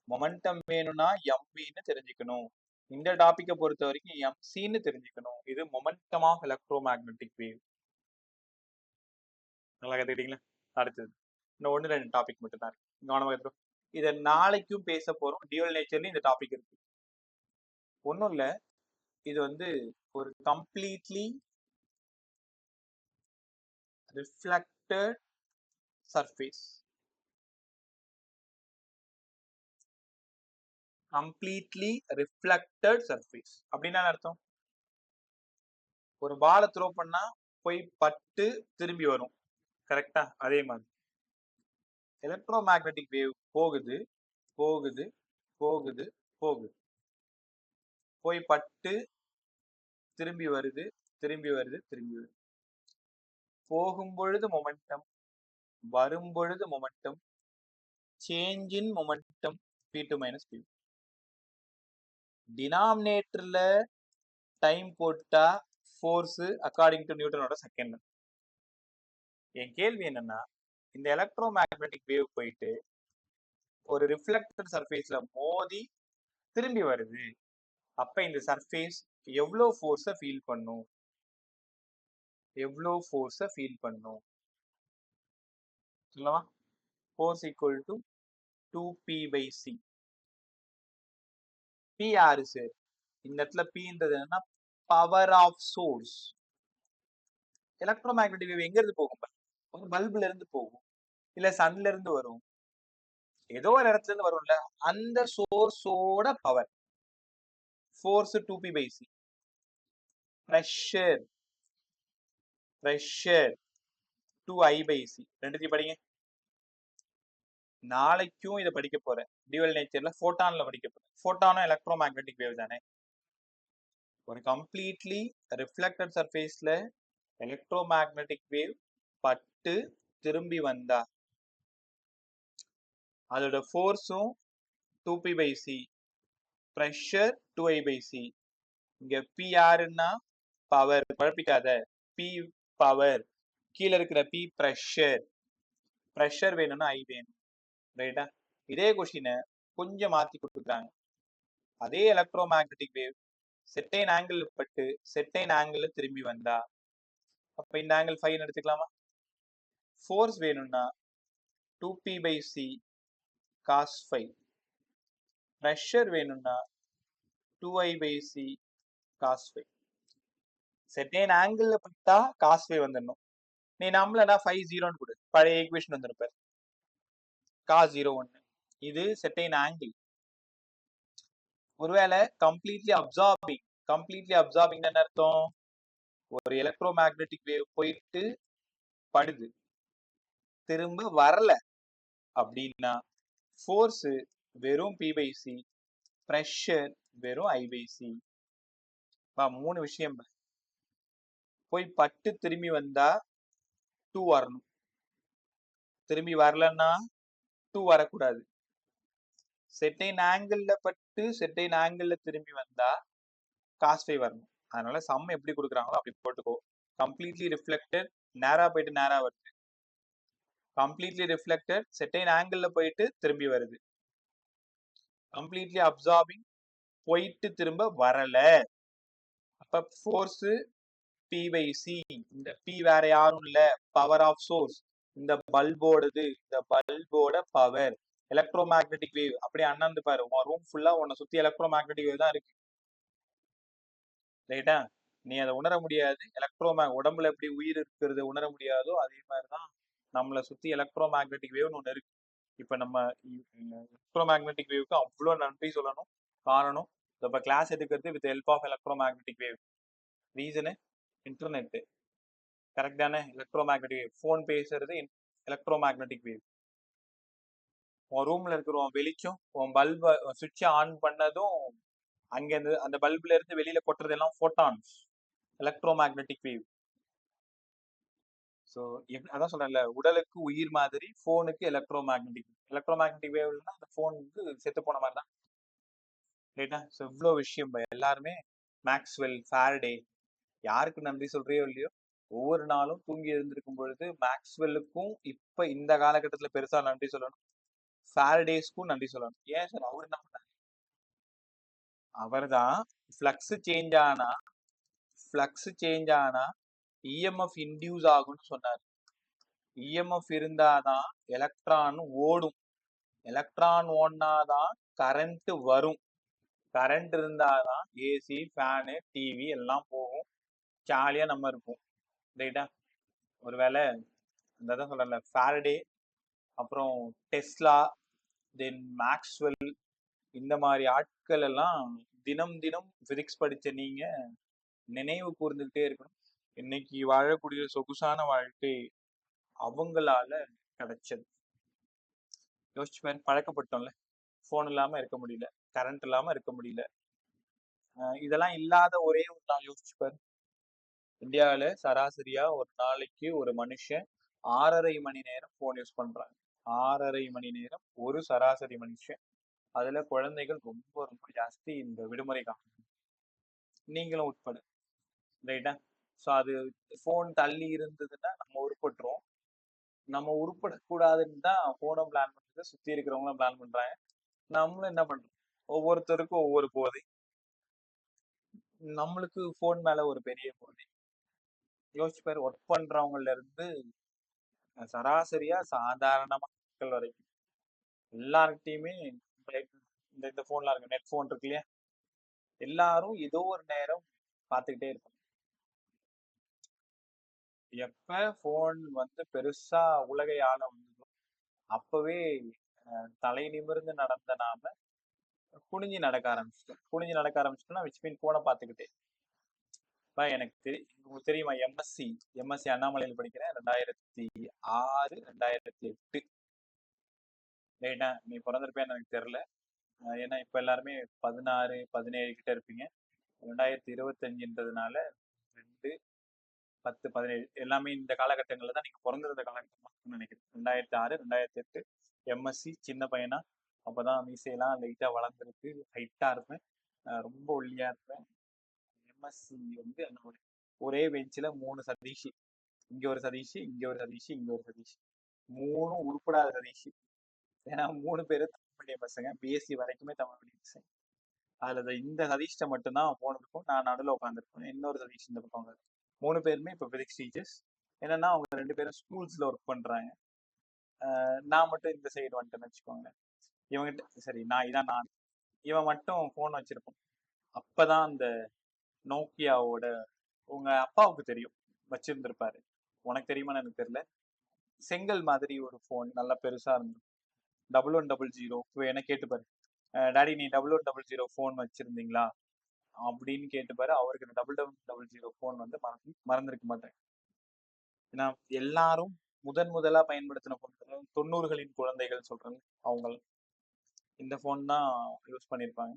மொமெண்டம் வேணும்னா எம்வின்னு தெரிஞ்சுக்கணும். இந்த டாபிக்கை பொறுத்த வரைக்கும் எம்சின்னு தெரிஞ்சுக்கணும். இது momentum of electromagnetic wave. நல்லா கத்துக்கிட்டீங்களா? அடுத்தது இன்னும் 1-2 டாபிக் மட்டும் தான் இருக்கு, கவனமாக இருக்கும். இதை நாளைக்கும் பேச போறோம். டியூவல் நேச்சர்லயும் இந்த டாபிக் இருக்கு. ஒன்றும் இல்லை, இது வந்து ஒரு completely reflected surface. Completely reflected surface அப்படின்னா அர்த்தம், ஒரு பாலை த்ரோ பண்ணா போய் பட்டு திரும்பி வரும், கரெக்டா? அதே மாதிரி எலக்ட்ரோ மேக்னெட்டிக் வேவ் போகுது போகுது போகுது போகுது, போய் பட்டு திரும்பி வருது திரும்பி வருது திரும்பி வருது. போகும் பொழுது மொமெண்டம், வரும் பொழுது momentum, change in momentum p2 - p1. டினாமினேட்டர்ல டைம் போட்டா ஃபோர்ஸ் அக்கார்டிங் டு நியூட்டனோட செகண்ட். என் கேள்வி என்னன்னா, இந்த எலக்ட்ரோ மேக்னெட்டிக் வேவ் போயிட்டு ஒரு ரிஃப்ளெக்டட் சர்ஃபேஸ்ல மோதி திரும்பி வருது, அப்ப இந்த சர்ஃபேஸ் எவ்வளோ ஃபோர்ஸை ஃபீல் பண்ணும்? எவ்வளோ ஃபோர்ஸை ஃபீல் பண்ணும் சொல்லவா? Force equal to 2p/c. p யாரு சார்? இந்த இடத்துல pன்றது என்னன்னா power of source. Electromagnetic wave எங்க இருந்து போகும்? ஒரு பல்புல இருந்து போகும், இல்ல சன்ல இருந்து வரும், ஏதோ ஒரு இடத்துல இருந்து வரும்ல. அந்த சோர்ஸோட power. Force 2p/c. Pressure 2i/c. ரெண்டுத்தையும் படிங்க. நாளைக்கும் இதை படிக்க போறேன். டியூவல் நேச்சர்ல ஃபோட்டான்ல படிக்க போறேன். ஃபோட்டானும் எலக்ட்ரோ மேக்னெட்டிக் வேவ் தானே. ஒரு கம்ப்ளீட்லி ரிஃப்ளெக்டட் சர்ஃபேஸ்ல எலக்ட்ரோ மேக்னெட்டிக் வேவ் பட்டு திரும்பி வந்தா அதோட ஃபோர்ஸும் 2p/c, ப்ரெஷர் 2i/c. இங்க p யாருன்னா பவர், குழப்பிக்காத. p பவர், கீழே இருக்கிற p ப்ரெஷர். ப்ரெஷர் வேணும்னா i வேணும், ரைட்டா? இதே கொஸ்டினை கொஞ்சம் மாத்தி கொடுத்துருக்காங்க. அதே எலக்ட்ரோ மேக்னெட்டிக் வேவ் செட்டைன் ஆங்கிள் பட்டு செட்டைன் ஆங்கிள் திரும்பி வந்தா, அப்ப இந்த ஆங்கிள் 5 எடுத்துக்கலாமா? ஃபோர்ஸ் வேணும்னா 2p/c cos 5. ப்ரெஷர் வேணும்னா 2i/c cos 5. செட்டைன் ஆங்கிள் பட்டா cos 5 வந்துடணும். நீ நம்மளனா 5 0ன்னு கொடு, பழைய ஈக்குவேஷன் வந்துருப்பாரு. cos 0 1. இது செட்டைன் ஆங்கிள். ஒருவேளை கம்ப்ளீட்லி அப்சார்பிங் என்ன அர்த்தம்? ஒரு எலக்ட்ரோ மேக்னெட்டிக் வேவ் போயிட்டு படுது, திரும்ப வரல அப்படின்னா ஃபோர்ஸ் வெறும் p/c, ப்ரெஷர் வெறும் i/c. 3 விஷயம். போய் பட்டு திரும்பி வந்தா 2 வரணும், திரும்பி வரலன்னா 2 வரக்கூடாது. செட்டைன் ஆங்கிள் பட்டு செட்டைன் ஆங்கிள் திரும்பி வந்தா cos 5 வரணும். அதனால சம் எப்படி கொடுக்குறாங்களோ அப்படி போட்டுக்கோ. கம்ப்ளீட்லி ரிஃப்ளெக்டட், நேரா போயிட்டு நேரா வருது. கம்ப்ளீட்லி ரிஃப்ளெக்டட், செட்டைன் ஆங்கிள் போயிட்டு திரும்பி வருது. கம்ப்ளீட்லி அப்சார்பிங், போயிட்டு திரும்ப வரல. அப்ப ஃபோர்ஸ் p/c. இந்த p வேற யாரும் இல்ல, பவர் ஆஃப் சோர்ஸ். இந்த பல்போடது, இந்த பல்போட பவர். எலக்ட்ரோ மேக்னெட்டிக் வேவ் அப்படியே அண்ணாந்து பாரு, உன் ரூம் ஃபுல்லா உன்னை சுத்தி எலக்ட்ரோ மேக்னெட்டிக் வேவ் தான் இருக்கு, ரைட்டா? நீ அதை உணர முடியாது. உடம்புல எப்படி உயிர் இருக்கிறது உணர முடியாதோ அதே மாதிரிதான் நம்மளை சுத்தி எலக்ட்ரோ மேக்னெட்டிக் வேவ்னு ஒண்ணு இருக்கு. இப்ப நம்ம எலக்ட்ரோ மேக்னெட்டிக் வேவ்க்கு அவ்வளோ நன்றி சொல்லணும். காரணம், இப்ப கிளாஸ் எடுக்கிறது with help of electromagnetic wave. ரீசனு இன்டர்நெட், கரெக்ட் தானே? Electromagnetic wave. ஃபோன் பேசுறது எலக்ட்ரோ மேக்னெட்டிக் வேவ். உன் ரூம்ல இருக்கிற உன் வெளிச்சம், உன் பல்ப சுவிட்சை ஆன் பண்ணதும் அங்க இருந்து அந்த பல்புல இருந்து வெளியில கொட்டுறது எல்லாம் photons, electro magnetic wave. So அதான் சொல்றேன்ல, உடலுக்கு உயிர் மாதிரி ஃபோனுக்கு எலக்ட்ரோ மேக்னெட்டிக் வேவ்னா அந்த ஃபோன் வந்து செத்து போன மாதிரி தான், ரைட்டா? ஸோ இவ்வளோ விஷயம் எல்லாருமே மேக்ஸ்வெல், ஃபாரடே, யாருக்கு நன்றி சொல்றியோ இல்லையோ, ஒவ்வொரு நாளும் தூங்கி எழுந்திருக்கும் பொழுது மேக்ஸ்வெல்லுக்கும் இப்ப இந்த காலகட்டத்துல பெருசா நன்றி சொல்லணும், ஃபாரடேஸ்க்கும் நன்றி சொல்லணும். ஏன் சார் அவர் என்ன பண்ணாரு? அவர்தான் ஃப்ளக்ஸ் சேஞ்ச் ஆனா இஎம்எஃப் இன்டியூஸ் ஆகும்னு சொன்னார். இஎம்எஃப் இருந்தாதான் எலக்ட்ரான் ஓடும், எலக்ட்ரான் ஓடினாதான் கரண்ட் வரும், கரண்ட் இருந்தாதான் ஏசி, ஃபேனு, டிவி எல்லாம் போகும், ஜாலியா நம்ம இருப்போம். ரைட்டா? ஒருவேளை இந்த சொல்றேன்ல ஃபாரடே, அப்புறம் டெஸ்லா, தென் மேக்ஸ்வெல், இந்த மாதிரி ஆட்கள் எல்லாம் தினம் தினம் பிசிக்ஸ் படிச்ச நீங்க நினைவு கூர்ந்துகிட்டே இருக்கணும். இன்னைக்கு வாழக்கூடிய சொகுசான வாழ்க்கை அவங்களால கிடைச்சது. யோசிச்சு பாரு, பழக்கப்பட்டோம்ல, போன் இல்லாம இருக்க முடியல, கரண்ட் இல்லாம இருக்க முடியல. இதெல்லாம் இல்லாத ஒரே ஒரு நாள் யோசிச்சு பாரு. இந்தியாவில சராசரியா ஒரு நாளைக்கு ஒரு மனுஷன் 6.5 மணி நேரம் போன் யூஸ் பண்றாங்க. 6.5 மணி நேரம் ஒரு சராசரி மனுஷன். அதுல குழந்தைகள் ரொம்ப ரொம்ப ஜாஸ்தி இந்த விடுமுறை காலம், நீங்களும் உட்பட. ரைட்டா? ஸோ அது ஃபோன் தள்ளி இருந்ததுன்னா நம்ம உருப்பட்டுருவோம். நம்ம உருப்படக்கூடாதுன்னு தான் ஃபோனை பிளான் பண்ணுறது, சுற்றி இருக்கிறவங்களும் பிளான் பண்றாங்க, நம்மளும் என்ன பண்றோம், ஒவ்வொருத்தருக்கும் ஒவ்வொரு போதை. நம்மளுக்கு ஃபோன் மேல ஒரு பெரிய போதை. யோசிச்சு பாரு, ஒர்க் பண்றவங்கல இருந்து சராசரியா சாதாரண மக்கள் வரைக்கும் எல்லார்கிட்டையுமே இந்த இந்த ஃபோன்லாம் இருக்கு, நெட் ஃபோன் இருக்கு இல்லையா, எல்லாரும் ஏதோ ஒரு நேரம் பார்த்துக்கிட்டே இருக்கும். எப்ப ஃபோன் வந்து பெருசா உலகை ஆள வந்ததோ அப்பவே தலை நிமிர்ந்து நடந்த நாம குனிஞ்சு நடக்க ஆரம்பிச்சிட்டோம்னா விச் மீன் போனை பார்த்துக்கிட்டே. இப்போ எனக்கு உங்களுக்கு தெரியுமா, எம்எஸ்சி அண்ணாமலையில் படிக்கிறேன், 2006 2008. ரைட்டா? நீ பிறந்திருப்பேன்னு எனக்கு தெரியல, ஏன்னா இப்ப எல்லாருமே 16 17 கிட்ட இருப்பீங்க. 2025ன்றதுனால 2 10 17 எல்லாமே இந்த காலகட்டங்கள்ல தான் நீங்க பிறந்திருந்த காலகட்டம் நினைக்கிறேன். 2006 2008 எம்எஸ்சி. சின்ன பையனா, அப்பதான் மீசையெல்லாம் லைட்டா வளர்ந்துருக்கு, ஹைட்டா இருப்பேன், ரொம்ப ஒல்லியா இருப்பேன். எம்எஸ்சி வந்து ஒரே பெஞ்சில் 3 சதீஷ், இங்க ஒரு சதீஷ், இங்க ஒரு சதீஷ், இங்க ஒரு சதீஷ், 3 உருப்படாத சதீஷ். ஏன்னா 3 பேரும் தமிழ் மீடியம் பசங்க, பிஎஸ்சி வரைக்குமே தமிழ் மீடியம் பசங்க. அதுல இந்த சதீஷ்ட மட்டும்தான் போனதுக்கும் நான் நடுவில் உட்காந்துருப்பேன், இன்னொரு சதீஷ் இந்த பக்கம். 3 பேருமே இப்போ பிசிக்ஸ் டீச்சர்ஸ். என்னன்னா அவங்க 2 பேரும் ஸ்கூல்ஸ்ல ஒர்க் பண்றாங்க. நான் மட்டும் இந்த சைடு வந்துட்டேன்னு வச்சுக்கோங்க. இவங்கிட்ட சரி, நான் இவன் மட்டும் போன் வச்சிருப்போம். அப்பதான் அந்த நோக்கியாவோட, உங்க அப்பாவுக்கு தெரியும், வச்சிருந்திருப்பாரு, உனக்கு தெரியுமான்னு எனக்கு தெரியல, செங்கல் மாதிரி ஒரு போன், நல்லா பெருசா இருந்தது, 1100. என்ன கேட்டுப்பாரு, டாடி நீ 1100 போன் வச்சிருந்தீங்களா அப்படின்னு கேட்டுப்பாரு. அவருக்கு இந்த 1100 போன் வந்து மறந்துருக்க மாட்டேன். ஏன்னா எல்லாரும் முதலா பயன்படுத்தின போன் 90களின் குழந்தைகள் சொல்றாங்க, அவங்க இந்த போன் தான் யூஸ் பண்ணியிருப்பாங்க.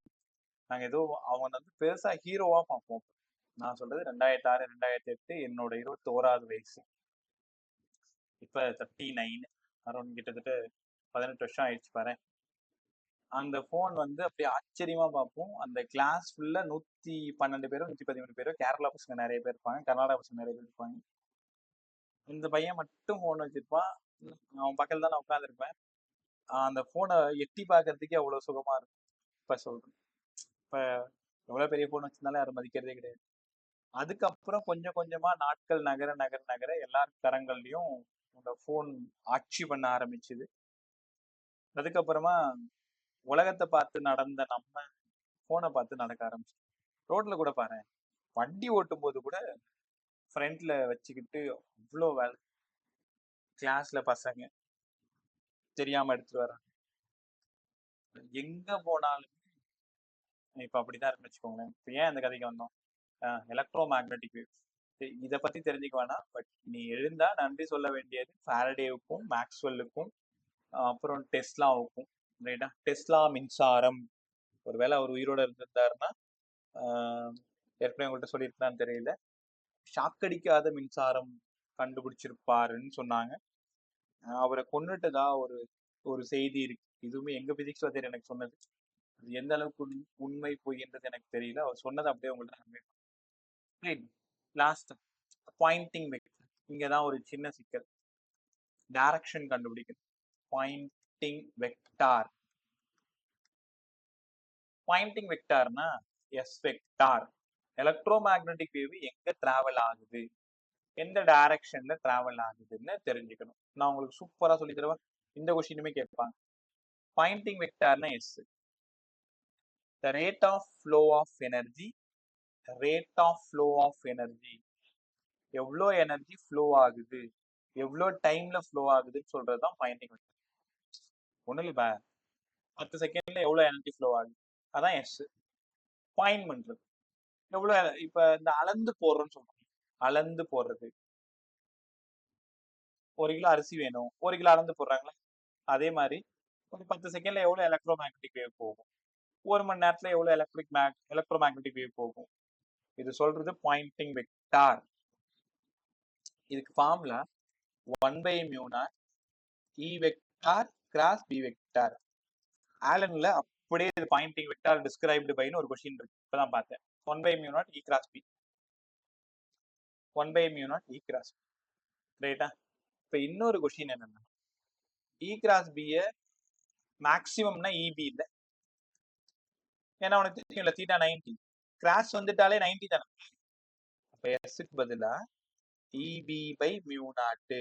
நாங்க ஏதோ அவங்க வந்து பெருசா ஹீரோவா பார்ப்போம். நான் சொல்றது 2006 2008, என்னோட 21வது வயசு. இப்ப 39, அரௌண்ட் கிட்டத்தட்ட 18 வருஷம் ஆயிடுச்சு பாரு. அந்த போன் வந்து அப்படியே ஆச்சரியமா பார்ப்போம். அந்த கிளாஸ் ஃபுல்லா 112 பேரோ 113 பேரோ கேரளா பசங்க நிறைய பேர் இருப்பாங்க, கர்நாடகா பசங்க நிறைய பேர் இருப்பாங்க. இந்த பையன் மட்டும் போன் வச்சிருப்பான், அவன் பக்கத்துல தான் நான் உட்காந்துருப்பேன். அந்த போனை எட்டி பார்க்கறதுக்கே அவ்வளவு சுகமா இருக்கும். இப்ப சொல்றேன், இப்ப எவ்வளவு பெரிய போன் வச்சிருந்தாலும் யாரும் மதிக்கிறதே கிடையாது. அதுக்கப்புறம் கொஞ்சம் கொஞ்சமா நாட்கள் நகர நகர நகர எல்லார் கரங்கள்லயும் இந்த போன் ஆட்சி பண்ண ஆரம்பிச்சுது. அதுக்கப்புறமா உலகத்தை பார்த்து நடந்த நம்ம போனை பார்த்து நடக்க ஆரம்பிச்சோம். ரோட்ல கூட பாரு, வண்டி ஓட்டும் போது கூட ஃப்ரண்ட்ல வச்சுக்கிட்டு அவ்வளோ வேலை. கிளாஸ்ல பசங்க தெரியாம எடுத்துட்டு வர்றாங்க. எங்க போனாலும் இப்ப அப்படிதான் இருக்குன்னு வச்சுக்கோங்களேன். இப்ப ஏன் அந்த கதைக்கு வந்தோம், எலக்ட்ரோ மேக்னெட்டிக் வேவ்ஸ், இதை பத்தி தெரிஞ்சுக்க வேணாம். பட் நீ எழுந்தா நன்றி சொல்ல வேண்டியது ஃபாரடேவுக்கும் மேக்ஸ்வெல்லுக்கும், அப்புறம் டெஸ்லாவுக்கும். ரைட்டா? டெஸ்லா மின்சாரம், ஒருவேளை அவர் உயிரோட இருந்திருந்தாருன்னா, ஏற்கனவே உங்கள்கிட்ட சொல்லியிருக்கான்னு தெரியல, ஷாக்கடிக்காத மின்சாரம் கண்டுபிடிச்சிருப்பாருன்னு சொன்னாங்க. அவரை கொன்னுட்டதா ஒரு ஒரு செய்தி இருக்கு. இதுவுமே எங்க பிசிக்ஸ் வாத்தியார் எனக்கு சொன்னது. அது எந்த அளவுக்கு உண்மை பொய்ன்றது எனக்கு தெரியல. அவர் சொன்னதை அப்படியே உங்கள்கிட்ட லாஸ்ட் பாயிண்டிங் வெக்டர். இங்கே தான் ஒரு சின்ன சிக்கல். டைரக்ஷன் கண்டுபிடிக்கணும். Poynting vector. பாயிண்டிங் வெக்டார்னா S vector. Electromagnetic wave எங்க டிராவல் ஆகுது, எந்த டைரக்ஷன்ல டிராவல் ஆகுதுன்னு தெரிஞ்சுக்கணும். நான் உங்களுக்கு சூப்பரா சொல்லி தருவேன். இந்த கொஸ்டினுமே கேட்பாங்க. பாயிண்டிங் வெக்டார்னா S, the rate of flow of energy, rate of flow of energy, எவ்வளோ எனர்ஜி ஃப்ளோ ஆகுது, எவ்வளோ டைம்ல ஃப்ளோ ஆகுதுன்னு சொல்றது தான் பாயிண்டிங் வெக்டார். ஒன்றும் இல்லை, 10 செகண்ட்ல எவ்வளோ எனர்ஜி ஃப்ளோ ஆகுது, அதான் எஸ். பாயிண்ட் பண்றது எவ்வளோ. இப்ப இந்த அளந்து போடுறோம்னு சொல்றோம். அளந்து போடுறது, 1 கிலோ அரிசி வேணும், 1 கிலோ அளந்து போடுறாங்களா, அதே மாதிரி ஒரு 10 செகண்ட்ல எவ்வளவு எலக்ட்ரோ மேக்னெட்டிக் வேவ் போகும், 1 மணி நேரத்துல எவ்வளவு எலக்ட்ரோ மேக்னெட்டிக் வேவ் போகும், இது சொல்றது பாயிண்டிங் வெக்டார். இதுக்கு formula 1/μ0 E vector cross B vector. ஆலன்ல அப்படியே இது பாயிண்டிங் வெக்டார் டிஸ்கிரைப்டு பைன்னு ஒரு கொஸ்டின் இருக்கு, இப்பதான் பார்த்தேன். 1/μ0 E cross B, 1/μ0 E cross B, ரைட்டா? இப்ப இன்னொரு கொஸ்டின் என்னன்னா, E கிராஸ் B மேக்சிமம்னா EB இல்ல, ஏன்னா உனக்கு தெரியும்ல தீட்டா 90, கிராஸ் வந்துட்டாலே 90 தானே. அப்ப எஸ்க்கு பதிலா EB/μ0.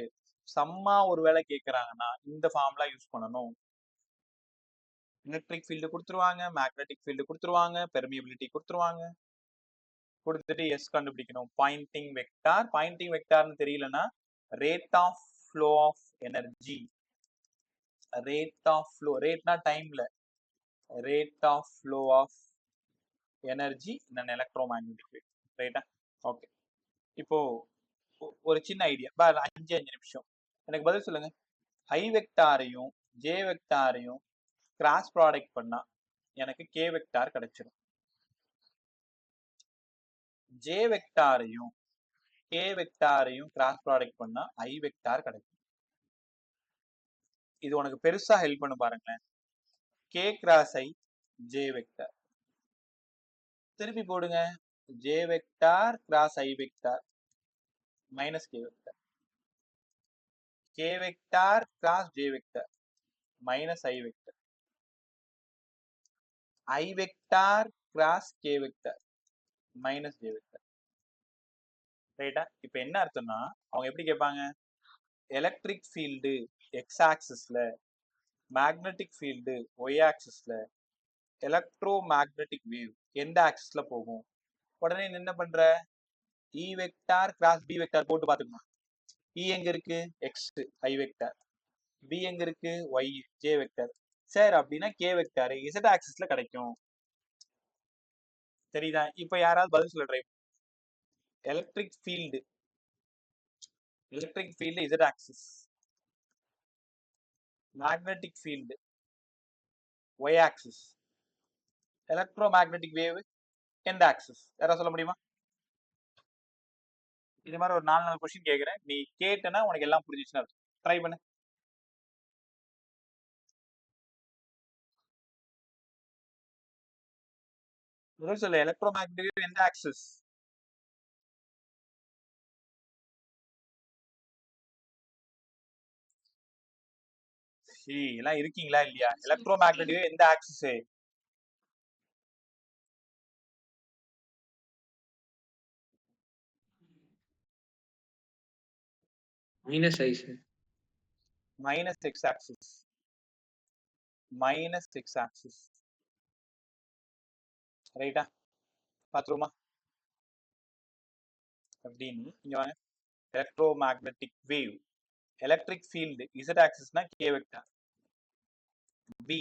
சம்மா ஒரு வேளை கேட்கறாங்கன்னா இந்த ஃபார்முலா யூஸ் பண்ணணும். எலக்ட்ரிக் ஃபீல்டு கொடுத்துருவாங்க, மேக்னெட்டிக் ஃபீல்டு கொடுத்துருவாங்க, பெர்மியபிலிட்டி கொடுத்துருவாங்க, கொடுத்துட்டு எஸ் கண்டுபிடிக்கணும். Poynting vector. பாயிண்டிங் வெக்டார்னு தெரியலன்னா rate of flow of energy, rate of flow, ரேட்னா டைம்ல, rate of flow of energy in electromagnetic wave, ரைட்டா? ஓகே, இப்போ ஒரு சின்ன ஐடியா, 5 நிமிஷம் எனக்கு பதில் சொல்லுங்க. ஐ வெக்டாரையும் ஜே வெக்டாரையும் கிராஸ் ப்ராடக்ட் பண்ணா எனக்கு கே வெக்டார் கிடைச்சிடும். ஜே வெக்டாரையும் கே வெக்டாரையும் கிராஸ் ப்ராடக்ட் பண்ணா ஐ வெக்டார் கிடைக்கும். இது உனக்கு பெருசா ஹெல்ப் பண்ணு பாருங்களேன். K cross i j vector, திருப்பி போடுங்க. J vector cross i vector minus k vector, k vector cross j vector minus i vector, i vector cross k vector minus j vector, ரைட்டா? இப்ப என்ன அர்த்தம்னா, அவங்க எப்படி கேட்பாங்க, எலக்ட்ரிக் ஃபீல்டு எக்ஸ் ஆக்சிஸ்ல, மேக்னெட்டிக் ஃபீல்டு ஒய் ஆக்சிஸ்ல, எலக்ட்ரோ மேக்னெட்டிக் வேவ் எந்த ஆக்சிஸ்ல போகும். உடனே என்ன பண்ற, E vector cross B vector போட்டு பாத்துக்கணும். இ எங்க இருக்கு, எக்ஸ் ஐ வெக்டார், பி எங்க இருக்கு, ஒய் ஜே வெக்டார். சரி, அப்படின்னா கே வெக்டார் இசட் ஆக்சிஸ்ல கிடைக்கும். தெரியுதா? இப்ப யாராவது பதில் சொல்ல try. Electric field z axis, magnetic field y axis, electromagnetic wave எந்த ஆக்சிஸ், யாராவது சொல்ல முடியுமா? இது மாதிரி ஒரு 4 கொஸ்டின் கேட்கிறேன், நீ கேட்டனா உனக்கு எல்லாம் புரிஞ்சிச்சுன்னா ட்ரை பண்ணு. சொல்ல, எலக்ட்ரோ மேக்னெட்டிக் வேவ் எந்த ஆக்சிஸ்? எல்லாம் இருக்கீங்களா இல்லையா? எலக்ட்ரோ மேக்னெட்டிக் வேவ் எந்த axis? Minus i sir. Minus x axis, minus x axis, ரைட்டா? பாத்துருமா அப்படின்னு. இங்க வாங்க, electromagnetic wave, electric field z ஆக்சிஸ்னா k vector, B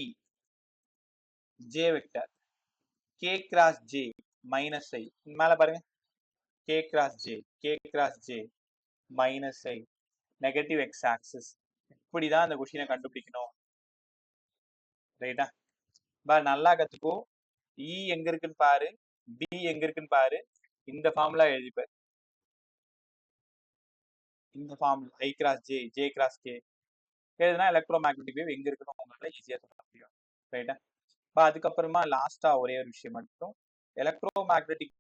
j vector, k cross j minus i, மேல பாருங்க, k cross j minus i, negative x axis. இப்படிதான் அந்த கொஸ்டினை கண்டுபிடிக்கணும், ரைட்டா? நல்லா கத்துக்கோ. இ எங்க இருக்குன்னு பாரு, பி எங்க இருக்குன்னு பாரு, இந்த ஃபார்முலா எழுதிப்பாரு. இந்த ஃபார்முலா ஐ cross J, J cross K எழுதுனா எலக்ட்ரோ மேக்னெட்டிக் வேவ் எங்க இருக்குன்னு உங்களால ஈஸியா சொல்ல முடியும், ரைட்டா? அதுக்கப்புறமா லாஸ்டா ஒரே ஒரு விஷயம் மட்டும், எலக்ட்ரோ மேக்னெட்டிக்